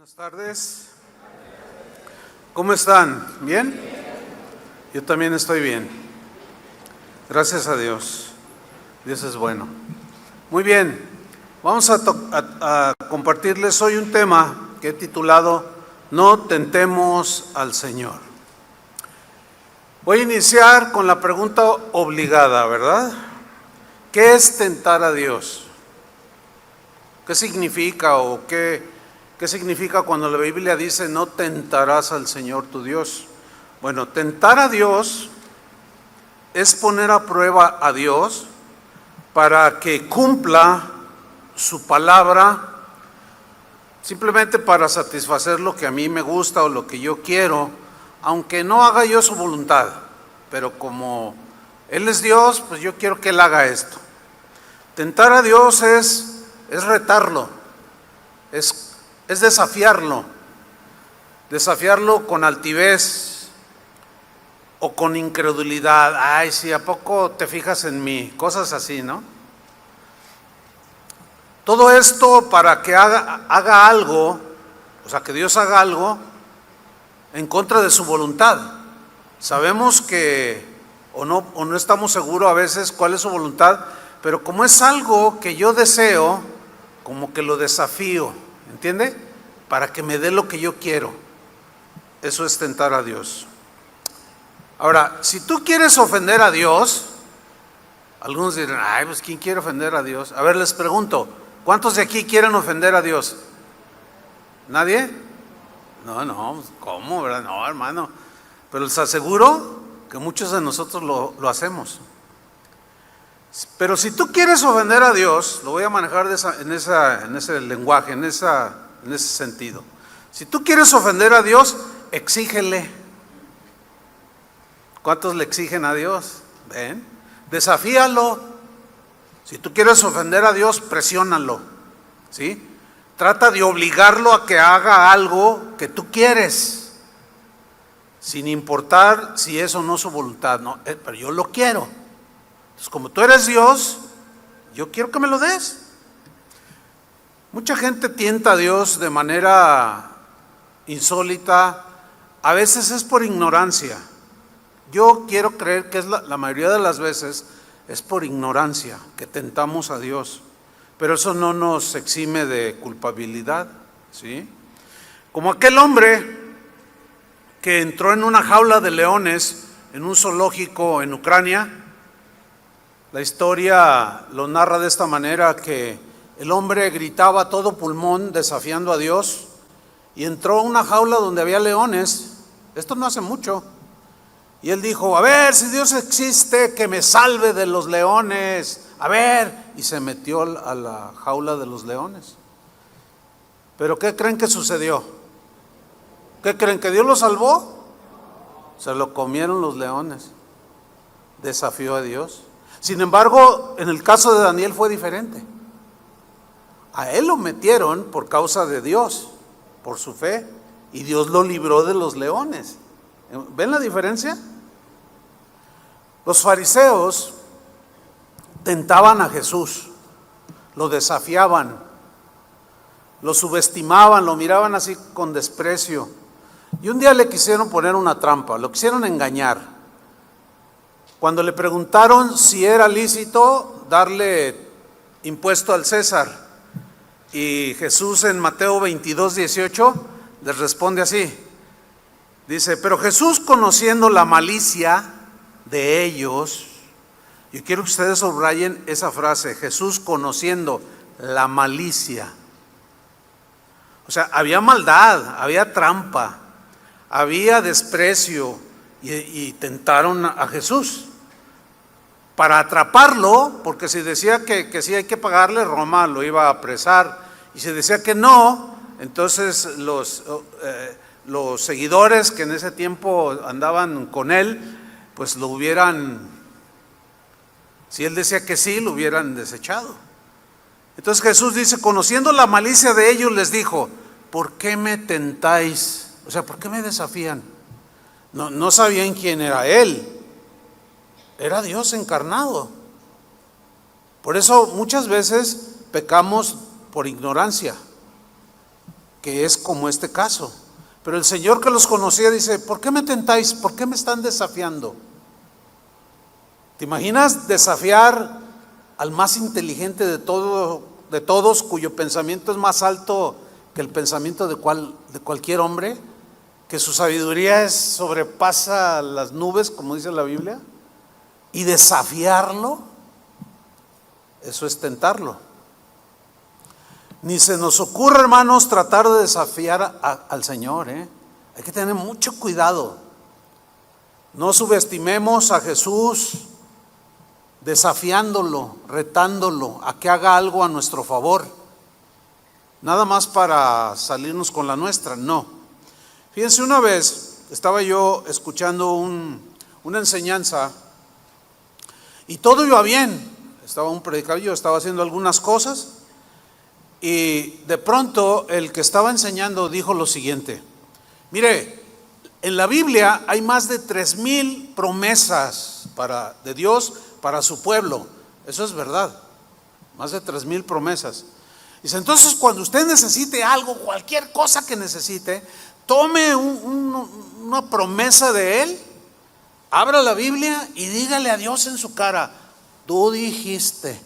Buenas tardes. ¿Cómo están? ¿Bien? Yo también estoy bien. Gracias a Dios. Dios es bueno. Muy bien. Vamos a compartirles hoy un tema que he titulado No tentemos al Señor. Voy a iniciar con la pregunta obligada, ¿verdad? ¿Qué es tentar a Dios? ¿Qué significa o qué significa cuando la Biblia dice no tentarás al Señor tu Dios? Bueno, tentar a Dios es poner a prueba a Dios para que cumpla su palabra, simplemente para satisfacer lo que a mí me gusta o lo que yo quiero, aunque no haga yo su voluntad. Pero como Él es Dios, pues yo quiero que Él haga esto. Tentar a Dios es retarlo, es desafiarlo con altivez o con incredulidad. Ay, sí, ¿a poco te fijas en mí? Cosas así, ¿no? Todo esto para que haga algo, o sea, que Dios haga algo en contra de su voluntad. Sabemos que, o no estamos seguros a veces cuál es su voluntad, pero como es algo que yo deseo, como que lo desafío, ¿entiende? Para que me dé lo que yo quiero. Eso es tentar a Dios. Ahora, si tú quieres ofender a Dios, algunos dirán, ay, pues ¿quién quiere ofender a Dios? A ver, les pregunto, ¿cuántos de aquí quieren ofender a Dios? ¿Nadie? No, ¿cómo, verdad? No, hermano. Pero les aseguro que muchos de nosotros lo hacemos. Pero si tú quieres ofender a Dios, lo voy a manejar en ese lenguaje, en ese sentido. Si tú quieres ofender a Dios, exígele. ¿Cuántos le exigen a Dios? ¿Ven? Desafíalo. Si tú quieres ofender a Dios, presiónalo, ¿sí? Trata de obligarlo a que haga algo que tú quieres, sin importar si es o no su voluntad. No, pero yo lo quiero. Entonces, como tú eres Dios, yo quiero que me lo des. Mucha gente tienta a Dios de manera insólita. A veces es por ignorancia. Yo quiero creer que es la mayoría de las veces es por ignorancia que tentamos a Dios. Pero eso no nos exime de culpabilidad, ¿sí? Como aquel hombre que entró en una jaula de leones en un zoológico en Ucrania. La historia lo narra de esta manera, que el hombre gritaba a todo pulmón desafiando a Dios y entró a una jaula donde había leones. Esto no hace mucho. Y él dijo, a ver, si Dios existe, que me salve de los leones. A ver, y se metió a la jaula de los leones. ¿Pero qué creen que sucedió? ¿Qué creen? ¿Que Dios lo salvó? Se lo comieron los leones. Desafió a Dios. Sin embargo, en el caso de Daniel fue diferente. A él lo metieron por causa de Dios, por su fe, y Dios lo libró de los leones. ¿Ven la diferencia? Los fariseos tentaban a Jesús, lo desafiaban, lo subestimaban, lo miraban así con desprecio. Y un día le quisieron poner una trampa, lo quisieron engañar. Cuando le preguntaron si era lícito darle impuesto al César, y Jesús en Mateo 22:18 les responde así. Dice, pero Jesús, conociendo la malicia de ellos, yo quiero que ustedes subrayen esa frase, Jesús conociendo la malicia. O sea, había maldad, había trampa, había desprecio, y tentaron a Jesús para atraparlo, porque si decía que sí hay que pagarle, Roma lo iba a apresar, y si decía que no, entonces los seguidores que en ese tiempo andaban con él, pues lo hubieran, si él decía que sí, lo hubieran desechado. Entonces Jesús dice, conociendo la malicia de ellos, les dijo, ¿por qué me tentáis? O sea, ¿por qué me desafían? No sabían quién era Él. Era Dios encarnado. Por eso muchas veces pecamos por ignorancia. que es como este caso. Pero el Señor que los conocía dice: ¿por qué me tentáis? ¿Por qué me están desafiando? ¿Te imaginas desafiar al más inteligente de todos, cuyo pensamiento es más alto que el pensamiento de cualquier hombre, que su sabiduría sobrepasa las nubes, como dice la Biblia, y desafiarlo? Eso es tentarlo. Ni se nos ocurre, hermanos, tratar de desafiar al Señor, Hay que tener mucho cuidado. No subestimemos a Jesús desafiándolo, retándolo a que haga algo a nuestro favor, nada más para salirnos con la nuestra, no. Fíjense, una vez estaba yo escuchando una enseñanza y todo iba bien. Estaba un predicador, yo estaba haciendo algunas cosas y de pronto el que estaba enseñando dijo lo siguiente: mire, en la Biblia hay más de 3,000 promesas de Dios para su pueblo. Eso es verdad, más de 3,000 promesas. Dice: entonces cuando usted necesite algo, cualquier cosa que necesite, tome una promesa de Él, abra la Biblia y dígale a Dios en su cara: tú dijiste,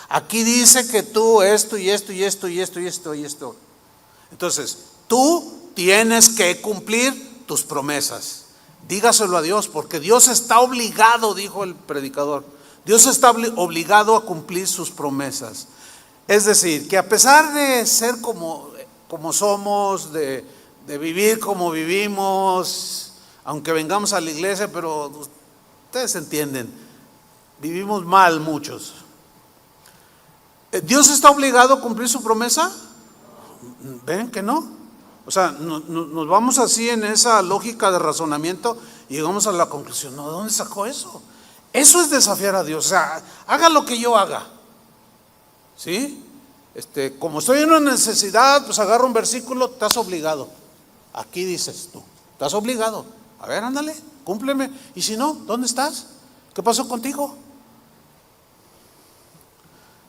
aquí dice que tú esto y esto y esto y esto y esto y esto. Entonces tú tienes que cumplir tus promesas. Dígaselo a Dios, porque Dios está obligado, dijo el predicador, Dios está obligado a cumplir sus promesas. Es decir, que a pesar de ser como somos, de vivir como vivimos, aunque vengamos a la iglesia, pero ustedes entienden, vivimos mal muchos. ¿Dios está obligado a cumplir su promesa? ¿Ven que no? O sea, nos vamos así en esa lógica de razonamiento y llegamos a la conclusión: no, ¿de dónde sacó eso? Eso es desafiar a Dios. O sea, haga lo que yo haga, ¿sí? Como estoy en una necesidad, pues agarro un versículo: estás obligado. Aquí dices tú, estás obligado. A ver, ándale, cúmpleme. Y si no, ¿dónde estás? ¿Qué pasó contigo?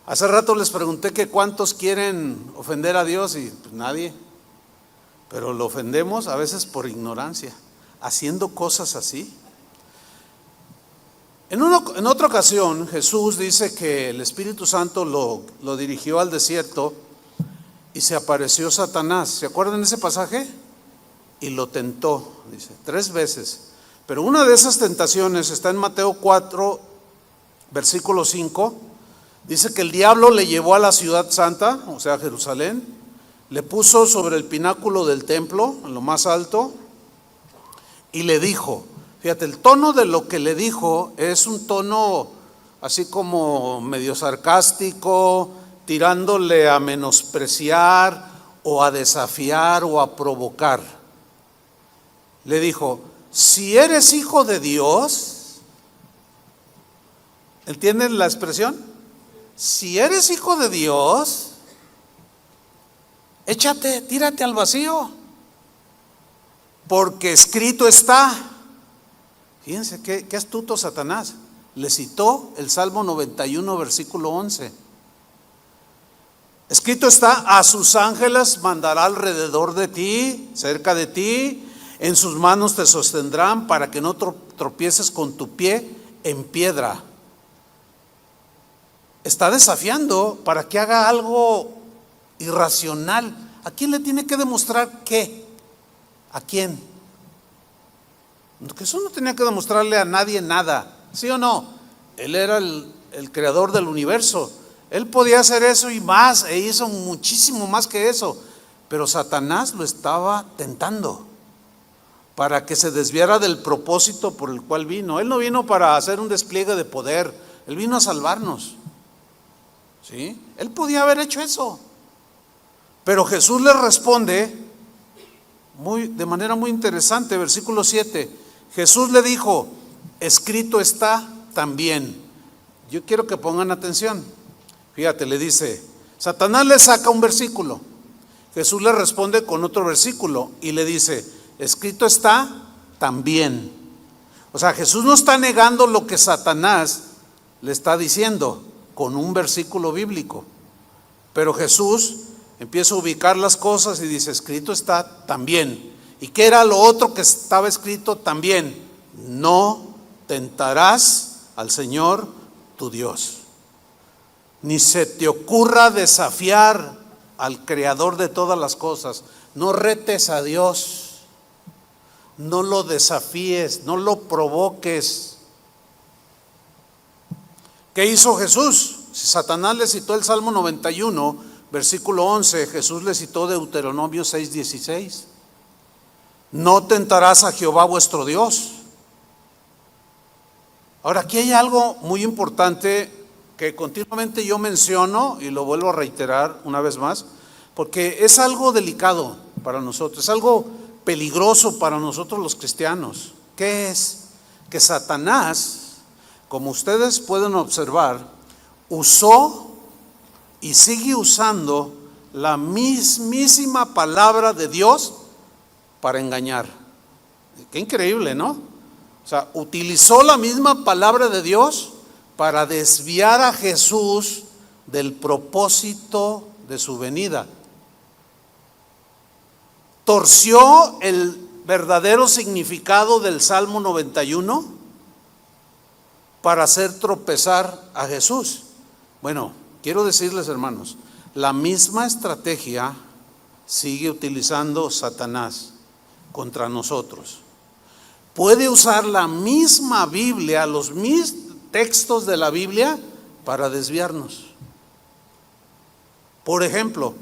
Hace rato les pregunté que cuántos quieren ofender a Dios y pues nadie. Pero lo ofendemos a veces por ignorancia, haciendo cosas así. En otra ocasión, Jesús dice que el Espíritu Santo lo dirigió al desierto y se apareció Satanás. ¿Se acuerdan de ese pasaje? Y lo tentó, dice, 3 veces. Pero una de esas tentaciones está en Mateo 4, versículo 5. Dice que el diablo le llevó a la ciudad santa, o sea, Jerusalén. Le puso sobre el pináculo del templo, en lo más alto, y le dijo, fíjate, el tono de lo que le dijo es un tono así como medio sarcástico, tirándole a menospreciar o a desafiar o a provocar. Le dijo: si eres hijo de Dios, ¿entienden la expresión? Si eres hijo de Dios, tírate al vacío, porque escrito está. Fíjense qué astuto Satanás. Le citó el Salmo 91, versículo 11. Escrito está: a sus ángeles mandará alrededor de ti, cerca de ti, en sus manos te sostendrán para que no tropieces con tu pie en piedra. Está desafiando para que haga algo irracional. ¿A quién le tiene que demostrar qué? ¿A quién? Jesús no tenía que demostrarle a nadie nada, ¿sí o no? Él era el creador del universo. Él podía hacer eso y más, e hizo muchísimo más que eso. Pero Satanás lo estaba tentando para que se desviara del propósito por el cual vino. Él no vino para hacer un despliegue de poder, Él vino a salvarnos, ¿sí? Él podía haber hecho eso. Pero Jesús le responde de manera muy interesante, versículo 7. Jesús le dijo: escrito está también. Yo quiero que pongan atención. Fíjate, le dice, Satanás le saca un versículo, Jesús le responde con otro versículo y le dice: escrito está también. O sea, Jesús no está negando lo que Satanás le está diciendo con un versículo bíblico, pero Jesús empieza a ubicar las cosas y dice, escrito está también. ¿Y qué era lo otro que estaba escrito también? No tentarás al Señor tu Dios. Ni se te ocurra desafiar al Creador de todas las cosas. No retes a Dios, no lo desafíes, no lo provoques. ¿Qué hizo Jesús? Si Satanás le citó el Salmo 91, versículo 11, Jesús le citó Deuteronomio 6:16. No tentarás a Jehová vuestro Dios. Ahora, aquí hay algo muy importante que continuamente yo menciono y lo vuelvo a reiterar una vez más, porque es algo delicado para nosotros, es algo peligroso para nosotros los cristianos. ¿Qué es? Que Satanás, como ustedes pueden observar, usó y sigue usando la mismísima palabra de Dios para engañar. Qué increíble, ¿no? O sea, utilizó la misma palabra de Dios para desviar a Jesús del propósito de su venida. Torció el verdadero significado del Salmo 91 para hacer tropezar a Jesús. Bueno, quiero decirles, hermanos, la misma estrategia sigue utilizando Satanás contra nosotros. Puede usar la misma Biblia, los mismos textos de la Biblia para desviarnos. Por ejemplo,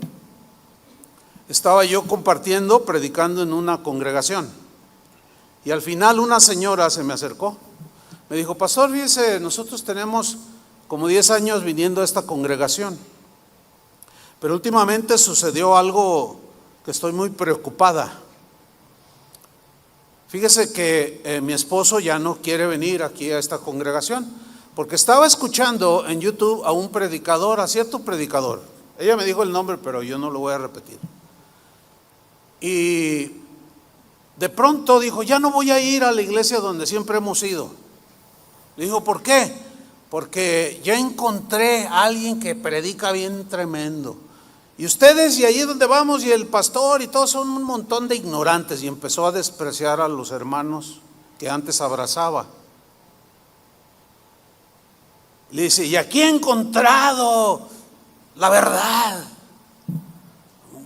estaba yo compartiendo, predicando en una congregación y al final una señora se me acercó, me dijo, pastor, fíjese, nosotros tenemos como 10 años viniendo a esta congregación, pero últimamente sucedió algo que estoy muy preocupada. Fíjese que mi esposo ya no quiere venir aquí a esta congregación porque estaba escuchando en YouTube a un predicador, a cierto predicador. Ella me dijo el nombre, pero yo no lo voy a repetir. Y de pronto dijo, ya no voy a ir a la iglesia donde siempre hemos ido. Le dijo, ¿por qué? Porque ya encontré a alguien que predica bien tremendo. Y ustedes y allí donde vamos y el pastor y todos son un montón de ignorantes. Y empezó a despreciar a los hermanos que antes abrazaba. Le dice, y aquí he encontrado la verdad.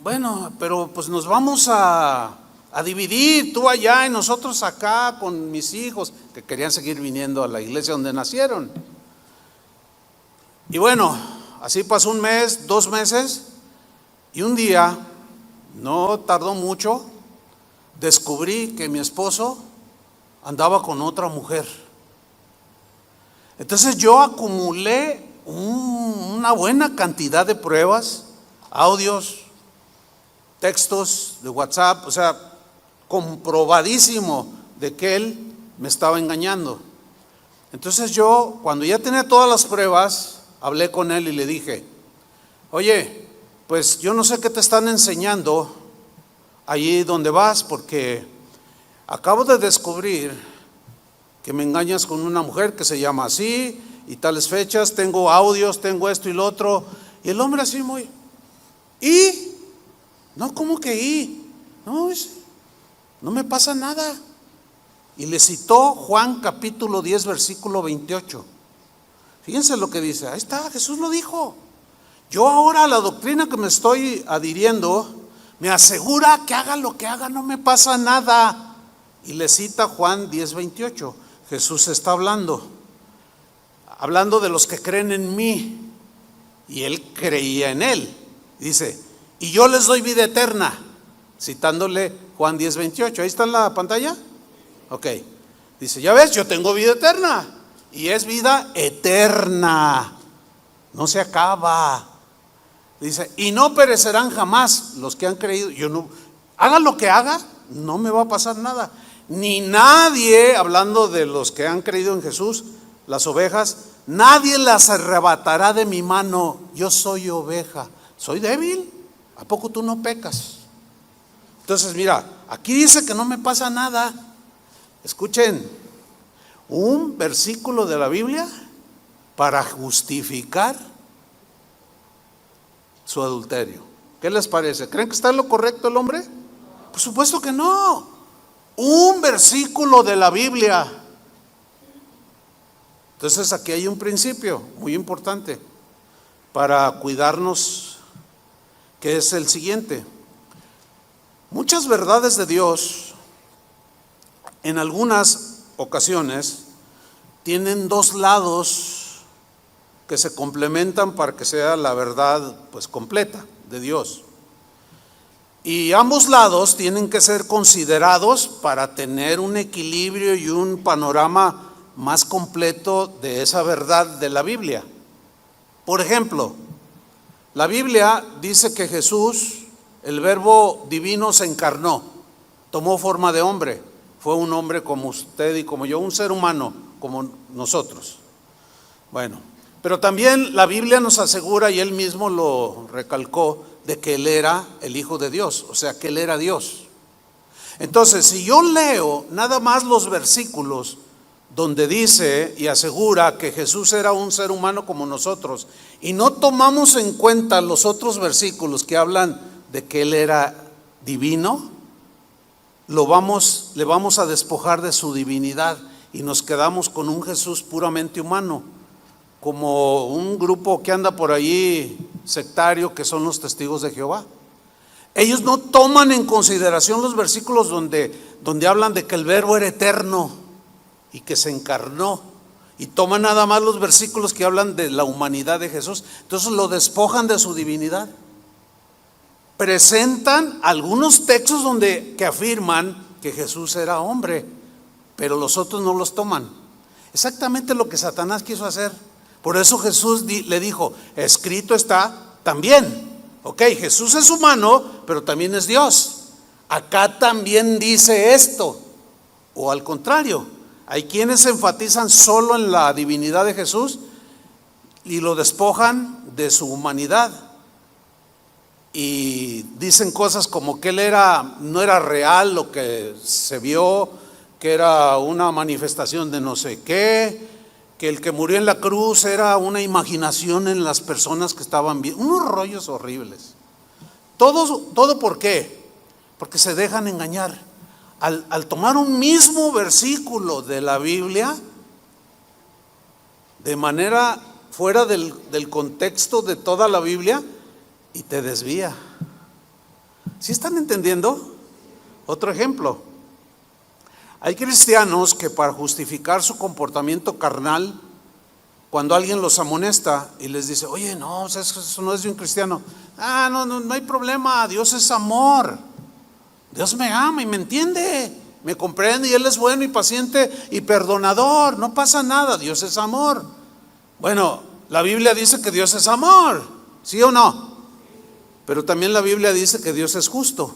Bueno, pero pues nos vamos a dividir, tú allá y nosotros acá con mis hijos, que querían seguir viniendo a la iglesia donde nacieron. Y bueno, así pasó un mes, 2 meses. Y un día, no tardó mucho, descubrí que mi esposo andaba con otra mujer. Entonces yo acumulé una buena cantidad de pruebas, audios, textos de WhatsApp, o sea, comprobadísimo de que él me estaba engañando. Entonces yo, cuando ya tenía todas las pruebas, hablé con él y le dije, oye, pues yo no sé qué te están enseñando allí donde vas, porque acabo de descubrir que me engañas con una mujer que se llama así y tales fechas, tengo audios, tengo esto y lo otro. Y el hombre así muy, ¿y? No, ¿cómo que y? No, no me pasa nada. Y le citó Juan capítulo 10, versículo 28. Fíjense lo que dice, ahí está, Jesús lo dijo. Yo ahora la doctrina que me estoy adhiriendo me asegura que haga lo que haga, no me pasa nada. Y le cita Juan 10:28. Jesús está hablando de los que creen en mí. Y él creía en él. Dice, y yo les doy vida eterna. Citándole Juan 10:28. ¿Ahí está en la pantalla? Ok. Dice, ya ves, yo tengo vida eterna. Y es vida eterna. No se acaba. Dice, y no perecerán jamás los que han creído. Yo no, haga lo que haga, no me va a pasar nada. Ni nadie, hablando de los que han creído en Jesús, las ovejas, nadie las arrebatará de mi mano. Yo soy oveja, soy débil. ¿A poco tú no pecas? Entonces mira, aquí dice que no me pasa nada. Escuchen, un versículo de la Biblia para justificar su adulterio. ¿Qué les parece? ¿Creen que está en lo correcto el hombre? Por supuesto que no. Un versículo de la Biblia. Entonces aquí hay un principio muy importante para cuidarnos, que es el siguiente. Muchas verdades de Dios, en algunas ocasiones, tienen dos lados que se complementan para que sea la verdad pues completa de Dios. Y ambos lados tienen que ser considerados para tener un equilibrio y un panorama más completo de esa verdad de la Biblia. Por ejemplo, la Biblia dice que Jesús, el Verbo divino, se encarnó, tomó forma de hombre, fue un hombre como usted y como yo, un ser humano como nosotros. Bueno, pero también la Biblia nos asegura, y él mismo lo recalcó, de que él era el Hijo de Dios, o sea que él era Dios. Entonces, si yo leo nada más los versículos donde dice y asegura que Jesús era un ser humano como nosotros, y no tomamos en cuenta los otros versículos que hablan de que él era divino, le vamos a despojar de su divinidad y nos quedamos con un Jesús puramente humano, como un grupo que anda por allí sectario, que son los testigos de Jehová. Ellos no toman en consideración los versículos donde hablan de que el Verbo era eterno y que se encarnó, y toman nada más los versículos que hablan de la humanidad de Jesús. Entonces lo despojan de su divinidad. Presentan algunos textos que afirman que Jesús era hombre, pero los otros no los toman. Exactamente lo que Satanás quiso hacer. Por eso Jesús le dijo, escrito está también. Ok, Jesús es humano, pero también es Dios. Acá también dice esto. O al contrario, hay quienes se enfatizan solo en la divinidad de Jesús y lo despojan de su humanidad. Y dicen cosas como que él no era real lo que se vio, que era una manifestación de no sé qué, que el que murió en la cruz era una imaginación en las personas que estaban viendo, unos rollos horribles. Todo ¿por qué? Porque se dejan engañar. Al tomar un mismo versículo de la Biblia, de manera fuera del contexto de toda la Biblia, y te desvía. ¿Sí están entendiendo? Otro ejemplo. Hay cristianos que para justificar su comportamiento carnal, cuando alguien los amonesta y les dice, oye, no, eso no es de un cristiano. No hay problema, Dios es amor. Dios me ama y me entiende, me comprende, y Él es bueno y paciente y perdonador, no pasa nada, Dios es amor. Bueno, la Biblia dice que Dios es amor, ¿sí o no? Pero también la Biblia dice que Dios es justo.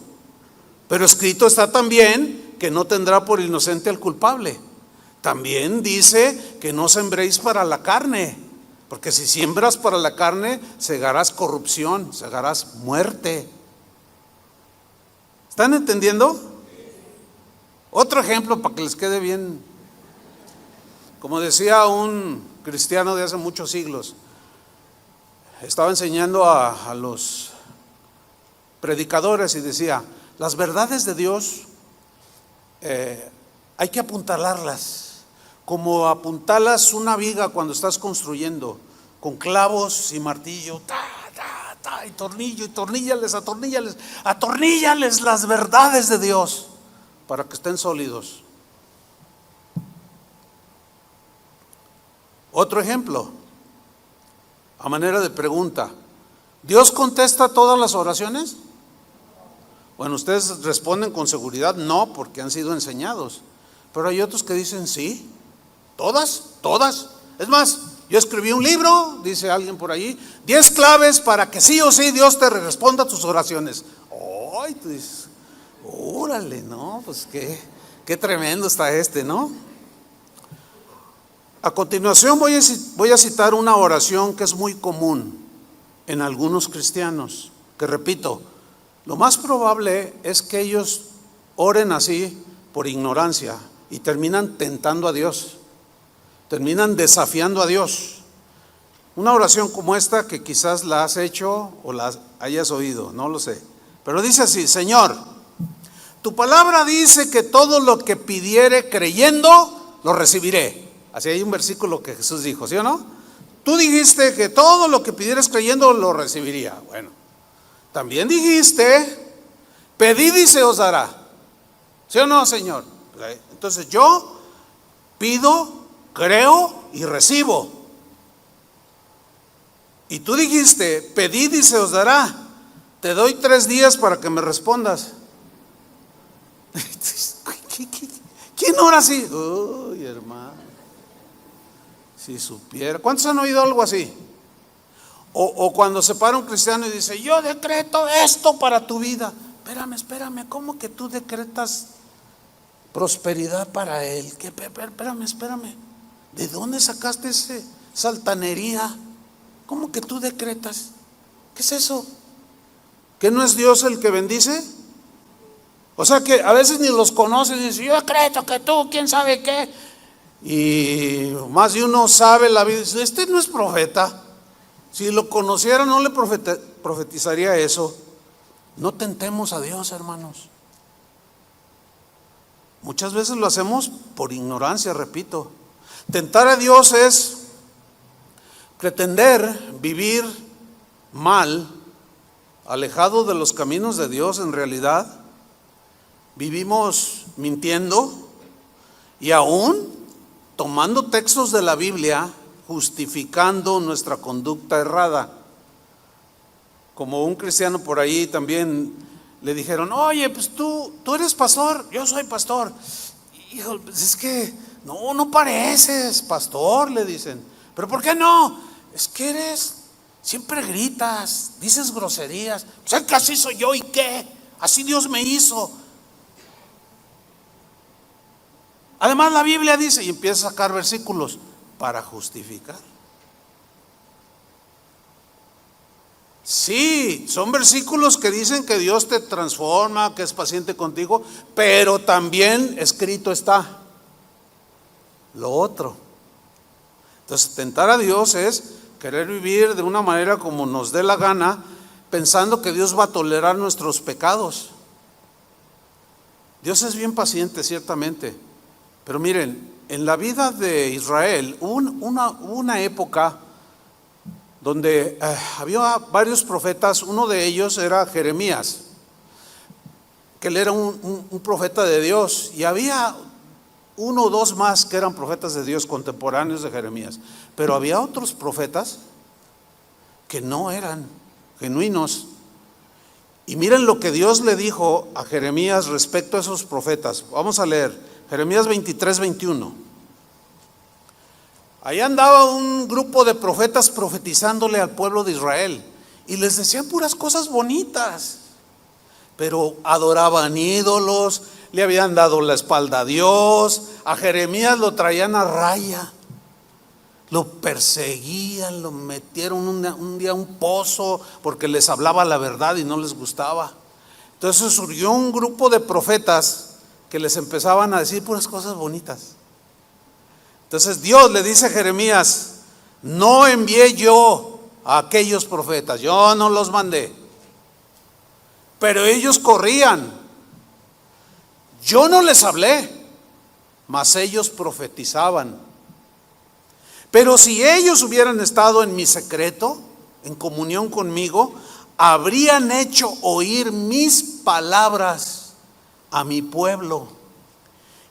Pero escrito está también que no tendrá por inocente al culpable. También dice que no sembréis para la carne, porque si siembras para la carne, segarás corrupción, segarás muerte. ¿Están entendiendo? Otro ejemplo para que les quede bien. Como decía un cristiano de hace muchos siglos, estaba enseñando a los predicadores y decía, las verdades de Dios hay que apuntalarlas, como apuntalas una viga cuando estás construyendo, con clavos y martillo, y tornillo, y atorníllales las verdades de Dios para que estén sólidos. Otro ejemplo, a manera de pregunta, ¿Dios contesta todas las oraciones? Bueno, ustedes responden con seguridad no, porque han sido enseñados, pero hay otros que dicen sí, todas. Es más, yo escribí un libro, dice alguien por ahí, 10 claves para que sí o sí Dios te responda a tus oraciones. ¡Ay! Tú dices, órale, no, pues qué tremendo está ¿no? A continuación voy a citar una oración que es muy común en algunos cristianos, que repito, lo más probable es que ellos oren así por ignorancia y terminan tentando a Dios, terminan desafiando a Dios. Una oración como esta que quizás la has hecho o la hayas oído, no lo sé. Pero dice así: Señor, tu palabra dice que todo lo que pidiere creyendo, lo recibiré. Así hay un versículo que Jesús dijo, ¿sí o no? Tú dijiste que todo lo que pidieras creyendo, lo recibiría. Bueno, también dijiste, pedid y se os dará. ¿Sí o no, Señor? Entonces yo pido, creo y recibo. Y tú dijiste, pedid y se os dará. Te doy 3 días para que me respondas. ¿Quién ora así? Uy, hermano, si supiera. ¿Cuántos han oído algo así? O cuando se para un cristiano y dice, yo decreto esto para tu vida. Espérame, ¿cómo que tú decretas prosperidad para él? Espérame. ¿De dónde sacaste esa altanería? ¿Cómo que tú decretas? ¿Qué es eso? ¿Que no es Dios el que bendice? O sea que a veces ni los conocen y dicen, yo decreto que tú, quién sabe qué. Y más de uno sabe la vida y dice, este no es profeta. Si lo conociera no le profetizaría eso. No tentemos a Dios, hermanos. Muchas veces lo hacemos por ignorancia, repito. Tentar a Dios es pretender vivir mal, alejado de los caminos de Dios. En realidad vivimos mintiendo y aún tomando textos de la Biblia, justificando nuestra conducta errada. Como un cristiano por ahí también le dijeron, oye, pues tú eres pastor. Yo soy pastor. Hijo, pues es que no pareces pastor, le dicen. ¿Pero por qué no? Es que siempre gritas, dices groserías. Pues es que así soy yo, ¿y qué? Así Dios me hizo. Además la Biblia dice, y empieza a sacar versículos para justificar. Sí, son versículos que dicen que Dios te transforma, que es paciente contigo, pero también escrito está lo otro. Entonces, tentar a Dios es querer vivir de una manera como nos dé la gana, pensando que Dios va a tolerar nuestros pecados. Dios es bien paciente, ciertamente, pero miren, en la vida de Israel hubo una época donde había varios profetas. Uno de ellos era Jeremías, que él era un profeta de Dios, y había 1 o 2 más que eran profetas de Dios contemporáneos de Jeremías, pero había otros profetas que no eran genuinos. Y miren lo que Dios le dijo a Jeremías respecto a esos profetas. Vamos a leer Jeremías 23:21. Ahí andaba un grupo de profetas profetizándole al pueblo de Israel y les decían puras cosas bonitas, pero adoraban ídolos, le habían dado la espalda a Dios. A Jeremías lo traían a raya, lo perseguían, lo metieron un día a un pozo porque les hablaba la verdad y no les gustaba. Entonces surgió un grupo de profetas que les empezaban a decir puras cosas bonitas. Entonces Dios le dice a Jeremías, no envié yo a aquellos profetas, yo no los mandé, pero ellos corrían. Yo no les hablé, mas ellos profetizaban. Pero si ellos hubieran estado en mi secreto, en comunión conmigo, habrían hecho oír mis palabras a mi pueblo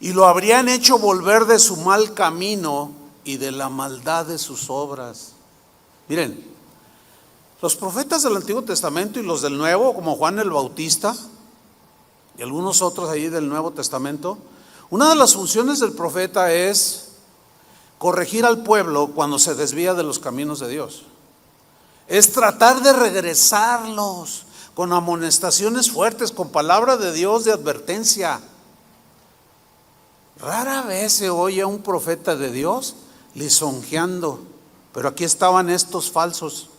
y lo habrían hecho volver de su mal camino y de la maldad de sus obras. Miren, los profetas del Antiguo Testamento y los del Nuevo, como Juan el Bautista y algunos otros allí del Nuevo Testamento, una de las funciones del profeta es corregir al pueblo cuando se desvía de los caminos de Dios. Es tratar de regresarlos con amonestaciones fuertes, con palabra de Dios de advertencia. Rara vez se oye a un profeta de Dios lisonjeando, pero aquí estaban estos falsos.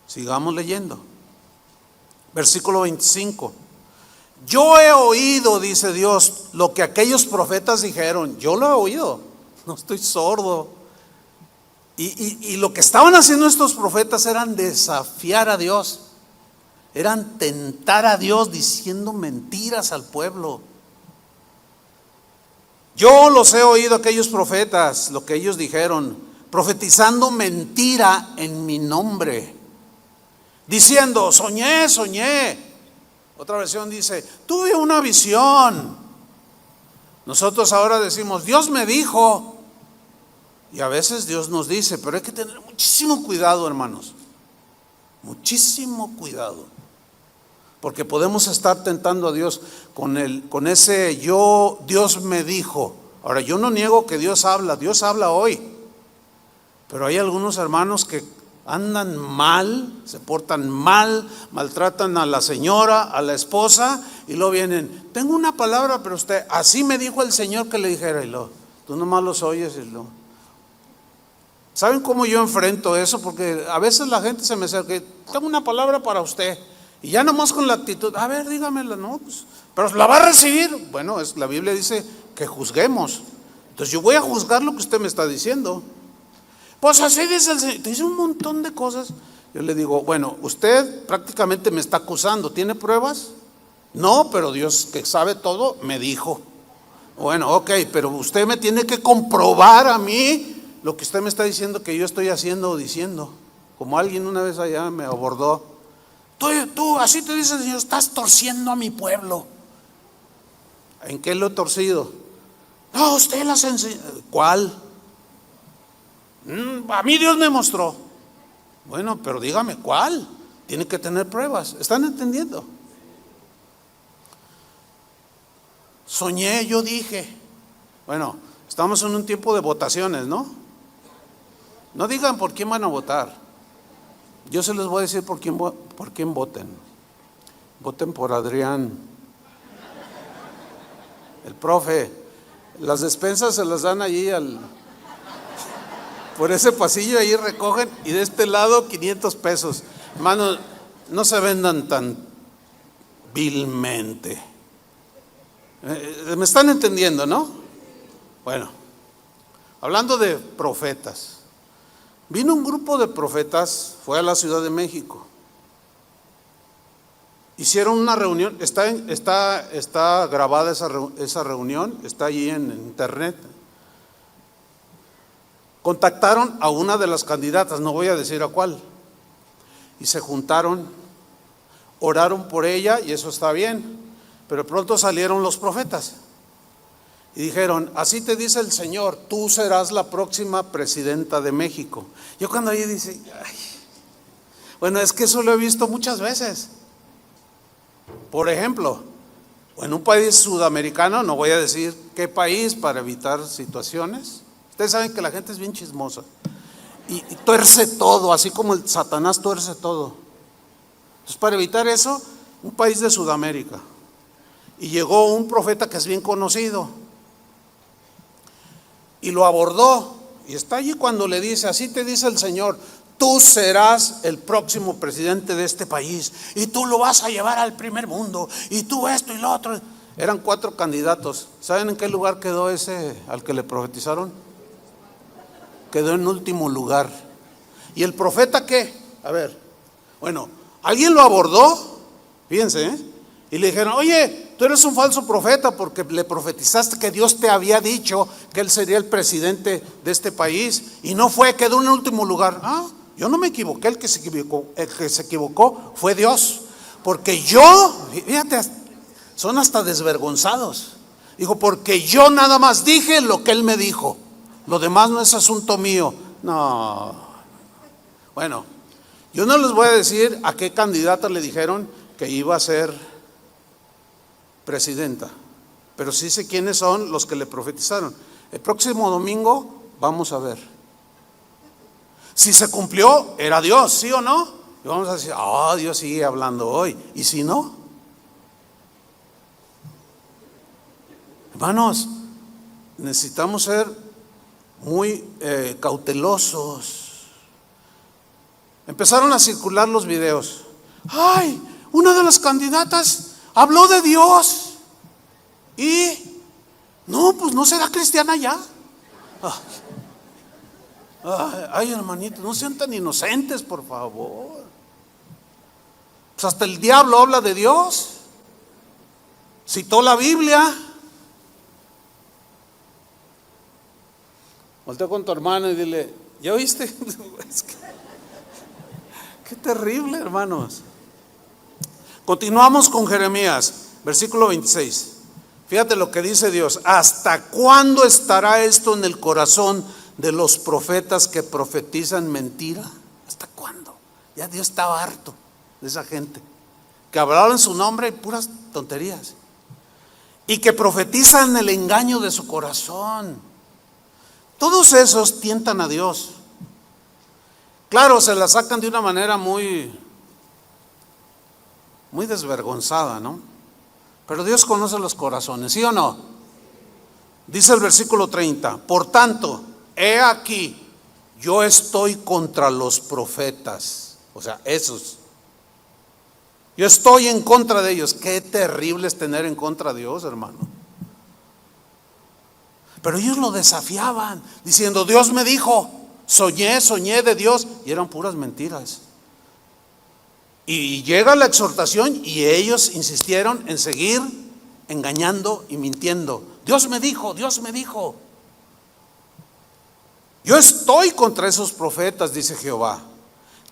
Sigamos leyendo. Versículo 25. Yo he oído, dice Dios, lo que aquellos profetas dijeron. Yo lo he oído, no estoy sordo. Y lo que estaban haciendo estos profetas eran desafiar a Dios, eran tentar a Dios diciendo mentiras al pueblo. Yo los he oído aquellos profetas, lo que ellos dijeron, profetizando mentira en mi nombre, diciendo, soñé. Otra versión dice, tuve una visión. Nosotros ahora decimos, Dios me dijo. Y a veces Dios nos dice, pero hay que tener muchísimo cuidado, hermanos. Muchísimo cuidado. Porque podemos estar tentando a Dios con ese Dios me dijo. Ahora, yo no niego que Dios habla hoy. Pero hay algunos hermanos que andan mal, se portan mal, maltratan a la señora, a la esposa, y luego vienen, tengo una palabra, pero usted, así me dijo el Señor que le dijera, y luego, tú nomás los oyes y luego. ¿Saben cómo yo enfrento eso? Porque a veces la gente se me acerca, tengo una palabra para usted, y ya nomás con la actitud, a ver, dígamela, no, pues, pero la va a recibir. Bueno, la Biblia dice que juzguemos, entonces yo voy a juzgar lo que usted me está diciendo. Pues así dice el Señor, te dice un montón de cosas. Yo le digo, bueno, usted prácticamente me está acusando, ¿tiene pruebas? No, pero Dios que sabe todo me dijo. Bueno, ok, pero usted me tiene que comprobar a mí lo que usted me está diciendo que yo estoy haciendo o diciendo. Como alguien una vez allá me abordó, tú, así te dice el Señor, estás torciendo a mi pueblo. ¿En qué lo he torcido? No, usted las enseña. ¿Cuál? A mí Dios me mostró. Bueno, pero dígame cuál. Tiene que tener pruebas. ¿Están entendiendo? Soñé, yo dije. Bueno, estamos en un tiempo de votaciones, ¿no? No digan por quién van a votar. Yo se les voy a decir por quién voten. Voten por Adrián, el profe. Las despensas se las dan allí por ese pasillo, ahí recogen, y de este lado 500 pesos. Hermanos, no se vendan tan vilmente. ¿Me están entendiendo, no? Bueno, hablando de profetas, vino un grupo de profetas, fue a la Ciudad de México. Hicieron una reunión, está grabada esa reunión, está allí en internet. Contactaron a una de las candidatas, no voy a decir a cuál, y se juntaron, oraron por ella, y eso está bien, pero pronto salieron los profetas y dijeron, así te dice el Señor, tú serás la próxima presidenta de México. Yo cuando ahí dice, bueno, es que eso lo he visto muchas veces. Por ejemplo, en un país sudamericano, no voy a decir qué país para evitar situaciones. Ustedes saben que la gente es bien chismosa y tuerce todo, así como el Satanás tuerce todo. Entonces, para evitar eso, un país de Sudamérica, y llegó un profeta que es bien conocido y lo abordó, y está allí cuando le dice, así te dice el Señor, tú serás el próximo presidente de este país y tú lo vas a llevar al primer mundo y tú esto y lo otro. Eran 4 candidatos. ¿Saben en qué lugar quedó ese al que le profetizaron? Quedó en último lugar. ¿Y el profeta qué? A ver, bueno, alguien lo abordó, fíjense, y le dijeron, oye, tú eres un falso profeta porque le profetizaste que Dios te había dicho que él sería el presidente de este país y no fue, quedó en último lugar. Yo no me equivoqué, el que se equivocó fue Dios, porque yo, fíjate, son hasta desvergonzados. Dijo, porque yo nada más dije lo que él me dijo, lo demás no es asunto mío. No, bueno, yo no les voy a decir a qué candidata le dijeron que iba a ser presidenta, pero sí sé quiénes son los que le profetizaron. El próximo domingo vamos a ver si se cumplió, era Dios, ¿sí o no? Y vamos a decir, Dios sigue hablando hoy. ¿Y si no? Hermanos, necesitamos ser muy cautelosos. Empezaron a circular los videos. Una de las candidatas habló de Dios y no, pues no será cristiana ya. Ay, hermanitos, no sean tan inocentes, por favor. Pues hasta el diablo habla de Dios. Citó la Biblia. Voltea con tu hermano y dile, ¿ya oíste? Qué terrible, hermanos. Continuamos con Jeremías, versículo 26. Fíjate lo que dice Dios. ¿Hasta cuándo estará esto en el corazón de los profetas que profetizan mentira? ¿Hasta cuándo? Ya Dios estaba harto de esa gente que hablaban en su nombre y puras tonterías, y que profetizan el engaño de su corazón. Todos esos tientan a Dios. Claro, se la sacan de una manera muy desvergonzada, ¿no? Pero Dios conoce los corazones, ¿sí o no? Dice el versículo 30, por tanto, he aquí, yo estoy contra los profetas, o sea, esos. Yo estoy en contra de ellos. Qué terrible es tener en contra de Dios, hermano. Pero ellos lo desafiaban, diciendo, Dios me dijo, soñé de Dios, y eran puras mentiras. Y llega la exhortación y ellos insistieron en seguir engañando y mintiendo. Dios me dijo, Dios me dijo. Yo estoy contra esos profetas, dice Jehová,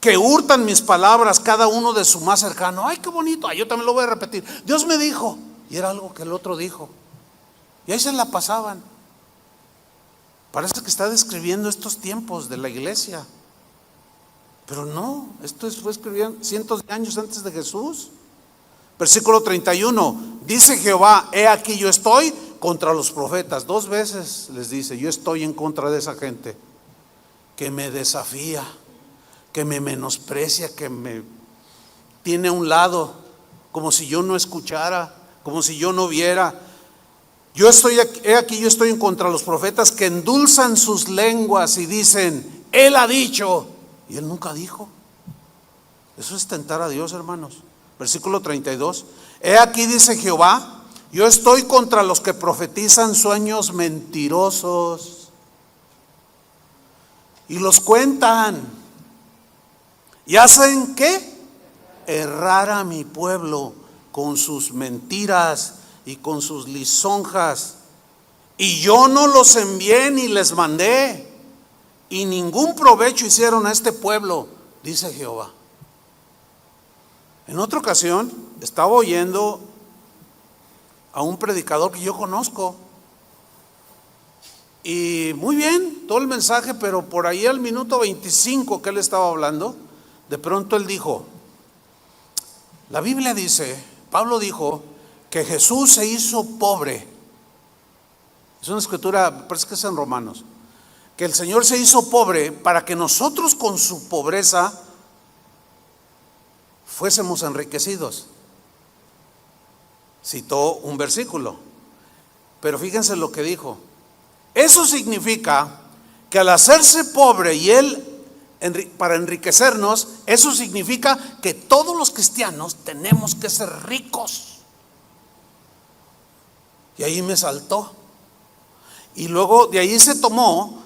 que hurtan mis palabras, cada uno de su más cercano. Ay, qué bonito, yo también lo voy a repetir. Dios me dijo, y era algo que el otro dijo. Y ahí se la pasaban. Parece que está describiendo estos tiempos de la iglesia. Pero no, esto fue escrito cientos de años antes de Jesús. Versículo 31, dice Jehová, he aquí yo estoy contra los profetas. 2 veces les dice, yo estoy en contra de esa gente que me desafía, que me menosprecia, que me tiene a un lado, como si yo no escuchara, como si yo no viera. Yo estoy aquí, yo estoy en contra de los profetas que endulzan sus lenguas y dicen, Él ha dicho, y Él nunca dijo. Eso es tentar a Dios, hermanos. Versículo 32, he aquí dice Jehová, yo estoy contra los que profetizan sueños mentirosos y los cuentan. ¿Y hacen qué? Errar a mi pueblo con sus mentiras y con sus lisonjas. Y yo no los envié ni les mandé, y ningún provecho hicieron a este pueblo, dice Jehová. En otra ocasión estaba oyendo a un predicador que yo conozco, y muy bien todo el mensaje, pero por ahí al minuto 25 que él estaba hablando, de pronto él dijo, la Biblia dice, Pablo dijo que Jesús se hizo pobre. Es una escritura, parece que es en Romanos, que el Señor se hizo pobre para que nosotros con su pobreza fuésemos enriquecidos. Citó un versículo, pero fíjense lo que dijo. Eso significa que al hacerse pobre y Él para enriquecernos, eso significa que todos los cristianos tenemos que ser ricos. Y ahí me saltó. Y luego de ahí se tomó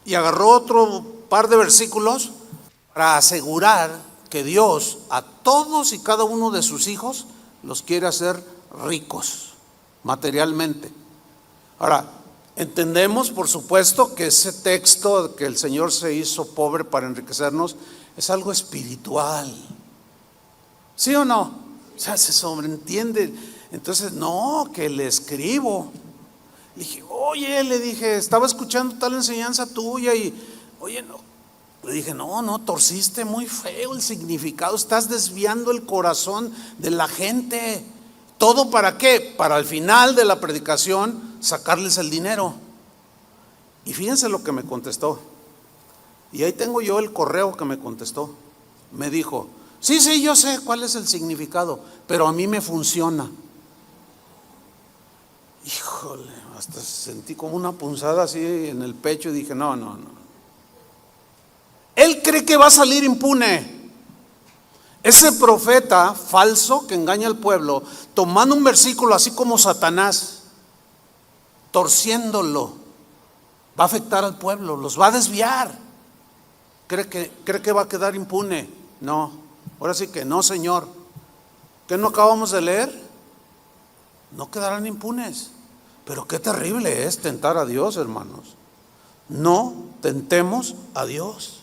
y agarró otro par de versículos para asegurar que Dios a todos y cada uno de sus hijos los quiere hacer ricos materialmente. Ahora, entendemos por supuesto que ese texto que el Señor se hizo pobre para enriquecernos es algo espiritual. ¿Sí o no? O sea, se sobreentiende. Entonces, no, que le escribo. Le dije, oye, le dije, estaba escuchando tal enseñanza tuya y, oye, no. Le dije, no, torciste muy feo el significado, estás desviando el corazón de la gente. ¿Todo para qué? Para al final de la predicación sacarles el dinero. Y fíjense lo que me contestó. Y ahí tengo yo el correo que me contestó. Me dijo, sí, yo sé cuál es el significado, pero a mí me funciona. Híjole, hasta sentí como una punzada así en el pecho y dije, no. Él cree que va a salir impune. Ese profeta falso que engaña al pueblo, tomando un versículo así como Satanás, torciéndolo, va a afectar al pueblo, los va a desviar. ¿Cree que va a quedar impune? No, ahora sí que no, Señor. ¿Qué no acabamos de leer? No quedarán impunes. Pero qué terrible es tentar a Dios, hermanos. No tentemos a Dios.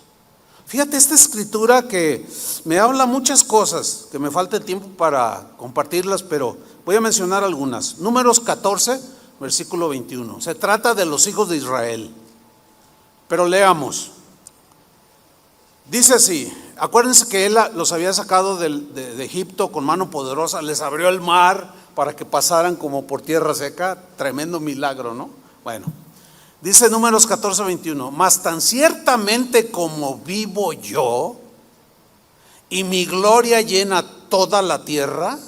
Fíjate esta escritura que me habla muchas cosas, que me falta el tiempo para compartirlas, pero voy a mencionar algunas. Números 14, versículo 21. Se trata de los hijos de Israel. Pero leamos. Dice así, acuérdense que Él los había sacado de Egipto con mano poderosa, les abrió el mar para que pasaran como por tierra seca, tremendo milagro, ¿no? Bueno, dice Números 14, 21, mas tan ciertamente como vivo yo, y mi gloria llena toda la tierra,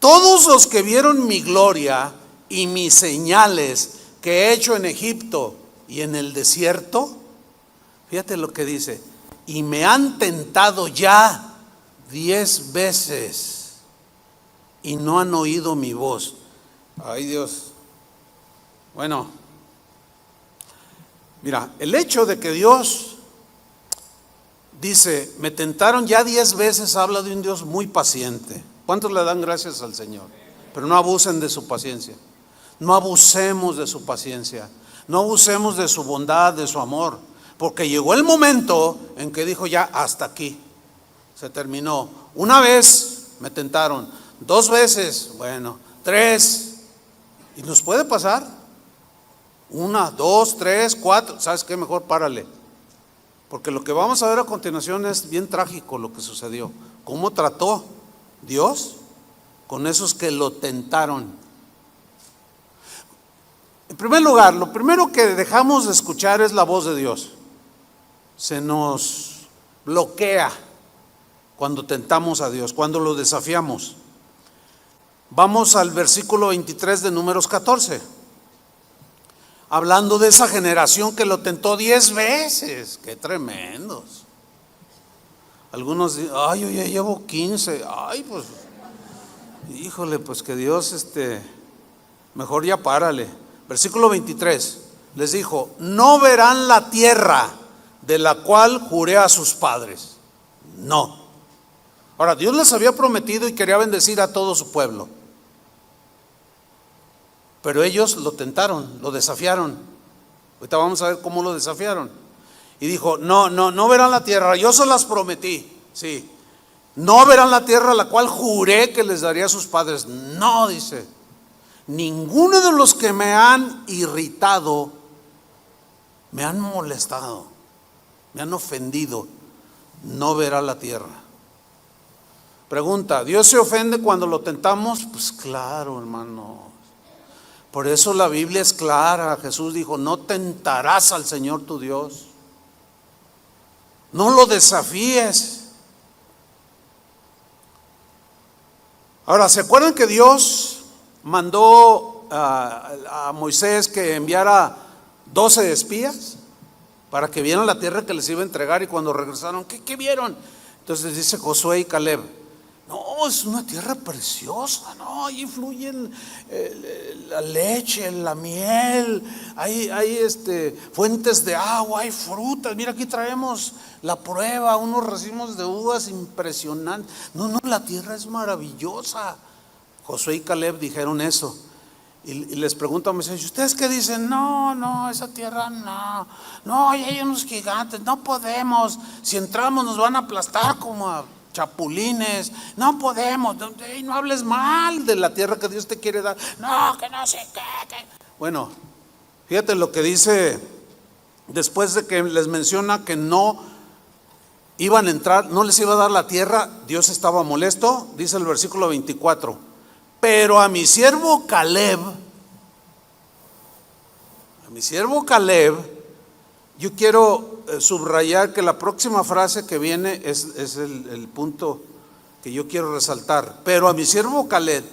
todos los que vieron mi gloria y mis señales que he hecho en Egipto y en el desierto, fíjate lo que dice, y me han tentado ya 10 veces y no han oído mi voz. Ay, Dios. Bueno, mira, el hecho de que Dios dice, me tentaron ya 10 veces, habla de un Dios muy paciente. ¿Cuántos le dan gracias al Señor? Pero no abusen de su paciencia. No abusemos de su paciencia. No abusemos de su bondad, de su amor. Porque llegó el momento en que dijo ya, hasta aquí. Se terminó. Una vez me tentaron, 2 veces, bueno, 3. Y nos puede pasar. 1, 2, 3, 4. ¿Sabes qué? Mejor párale. Porque lo que vamos a ver a continuación es bien trágico lo que sucedió. ¿Cómo trató Dios con esos que lo tentaron? En primer lugar, lo primero que dejamos de escuchar es la voz de Dios. Se nos bloquea cuando tentamos a Dios, cuando lo desafiamos. Vamos al versículo 23 de Números 14. Hablando de esa generación que lo tentó 10 veces. ¡Qué tremendos! Algunos dicen, ay, yo ya llevo 15. Ay, pues, híjole, pues que Dios, mejor ya párale. Versículo 23, les dijo, no verán la tierra de la cual juré a sus padres. No. Ahora, Dios les había prometido y quería bendecir a todo su pueblo. Pero ellos lo tentaron, lo desafiaron. Ahorita vamos a ver cómo lo desafiaron. Y dijo, no verán la tierra, yo se las prometí. Sí. No verán la tierra a la cual juré que les daría a sus padres. No, dice. Ninguno de los que me han irritado, me han molestado, me han ofendido, no verá la tierra. Pregunta, ¿Dios se ofende cuando lo tentamos? Pues claro, hermano. Por eso la Biblia es clara. Jesús dijo, no tentarás al Señor tu Dios. No lo desafíes. Ahora, ¿se acuerdan que Dios mandó a Moisés que enviara 12 espías para que vieran la tierra que les iba a entregar? Y cuando regresaron, ¿qué vieron? Entonces dice Josué y Caleb, no, es una tierra preciosa, no, ahí fluyen la leche, la miel, hay fuentes de agua, hay frutas. Mira, aquí traemos la prueba, unos racimos de uvas impresionantes. No, la tierra es maravillosa. Josué y Caleb dijeron eso. Y les pregunta a Moisés, ¿ustedes qué dicen? No, esa tierra no, ahí hay unos gigantes, no podemos. Si entramos nos van a aplastar como a chapulines. No podemos, no hables mal de la tierra que Dios te quiere dar. No, que no sé qué. Bueno, fíjate lo que dice después de que les menciona que no iban a entrar, no les iba a dar la tierra. Dios estaba molesto, dice el versículo 24. Pero a mi siervo Caleb, yo quiero subrayar que la próxima frase que viene es el punto que yo quiero resaltar. Pero a mi siervo Caleb,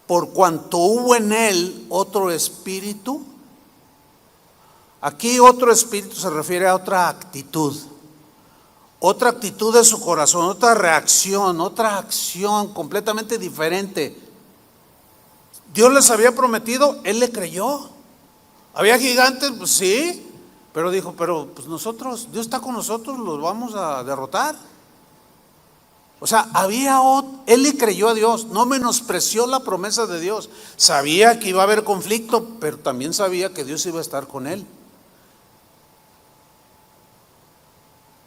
por cuanto hubo en él otro espíritu. Aquí otro espíritu se refiere a otra actitud de su corazón, otra reacción, otra acción completamente diferente. Dios les había prometido, él le creyó. ¿Había gigantes? Pues sí, pero dijo, pero pues nosotros, Dios está con nosotros, los vamos a derrotar. O sea, él le creyó a Dios, no menospreció la promesa de Dios. Sabía que iba a haber conflicto, pero también sabía que Dios iba a estar con él.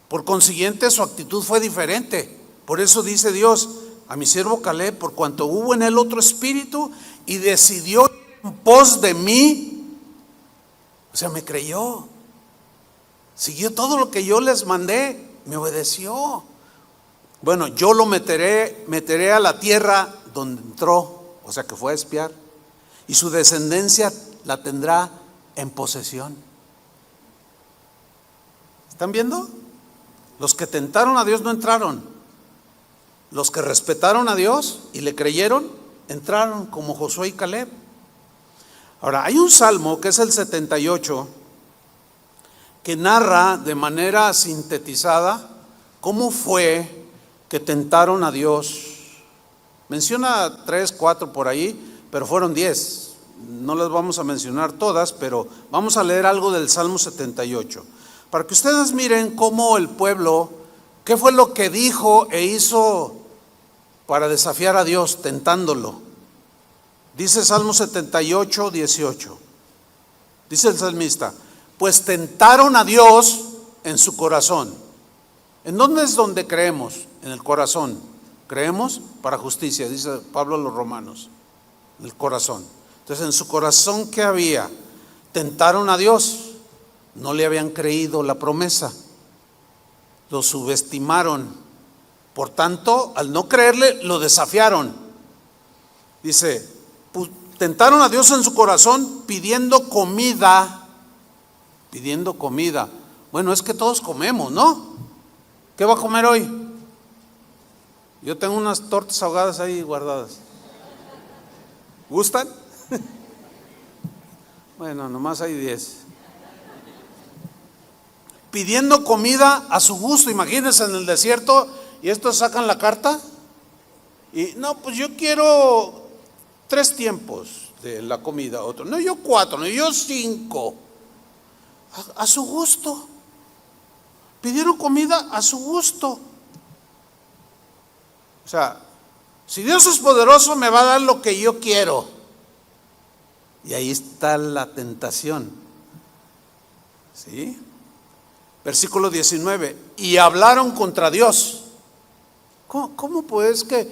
Por consiguiente, su actitud fue diferente. Por eso dice Dios a mi siervo Caleb, por cuanto hubo en él otro espíritu y decidió ir en pos de mí. O sea, me creyó. Siguió todo lo que yo les mandé, me obedeció. Bueno, yo lo meteré a la tierra donde entró, o sea que fue a espiar, y su descendencia la tendrá en posesión. ¿Están viendo? Los que tentaron a Dios no entraron. Los que respetaron a Dios y le creyeron, entraron, como Josué y Caleb. Ahora, hay un salmo que es el 78, que narra de manera sintetizada cómo fue que tentaron a Dios. Menciona 3, 4 por ahí, pero fueron 10. No las vamos a mencionar todas, pero vamos a leer algo del Salmo 78. Para que ustedes miren cómo el pueblo, qué fue lo que dijo e hizo para desafiar a Dios, tentándolo. Dice Salmo 78, 18. Dice el salmista, pues tentaron a Dios en su corazón. ¿En dónde es donde creemos? En el corazón. Creemos para justicia, dice Pablo a los romanos. En el corazón. Entonces, en su corazón, ¿qué había? Tentaron a Dios. No le habían creído la promesa. Lo subestimaron. Por tanto, al no creerle, lo desafiaron. Dice, tentaron a Dios en su corazón pidiendo comida. Pidiendo comida. Bueno, es que todos comemos, ¿no? ¿Qué va a comer hoy? Yo tengo unas tortas ahogadas ahí guardadas. ¿Gustan? Bueno, nomás hay 10. Pidiendo comida a su gusto, imagínense en el desierto, y estos sacan la carta, y no, pues yo quiero 3 tiempos de la comida, otro, no, yo 4, no, yo 5, a su gusto. Pidieron comida a su gusto. O sea, si Dios es poderoso, me va a dar lo que yo quiero. Y ahí está la tentación. ¿Sí? Versículo 19. Y hablaron contra Dios. ¿Cómo pues que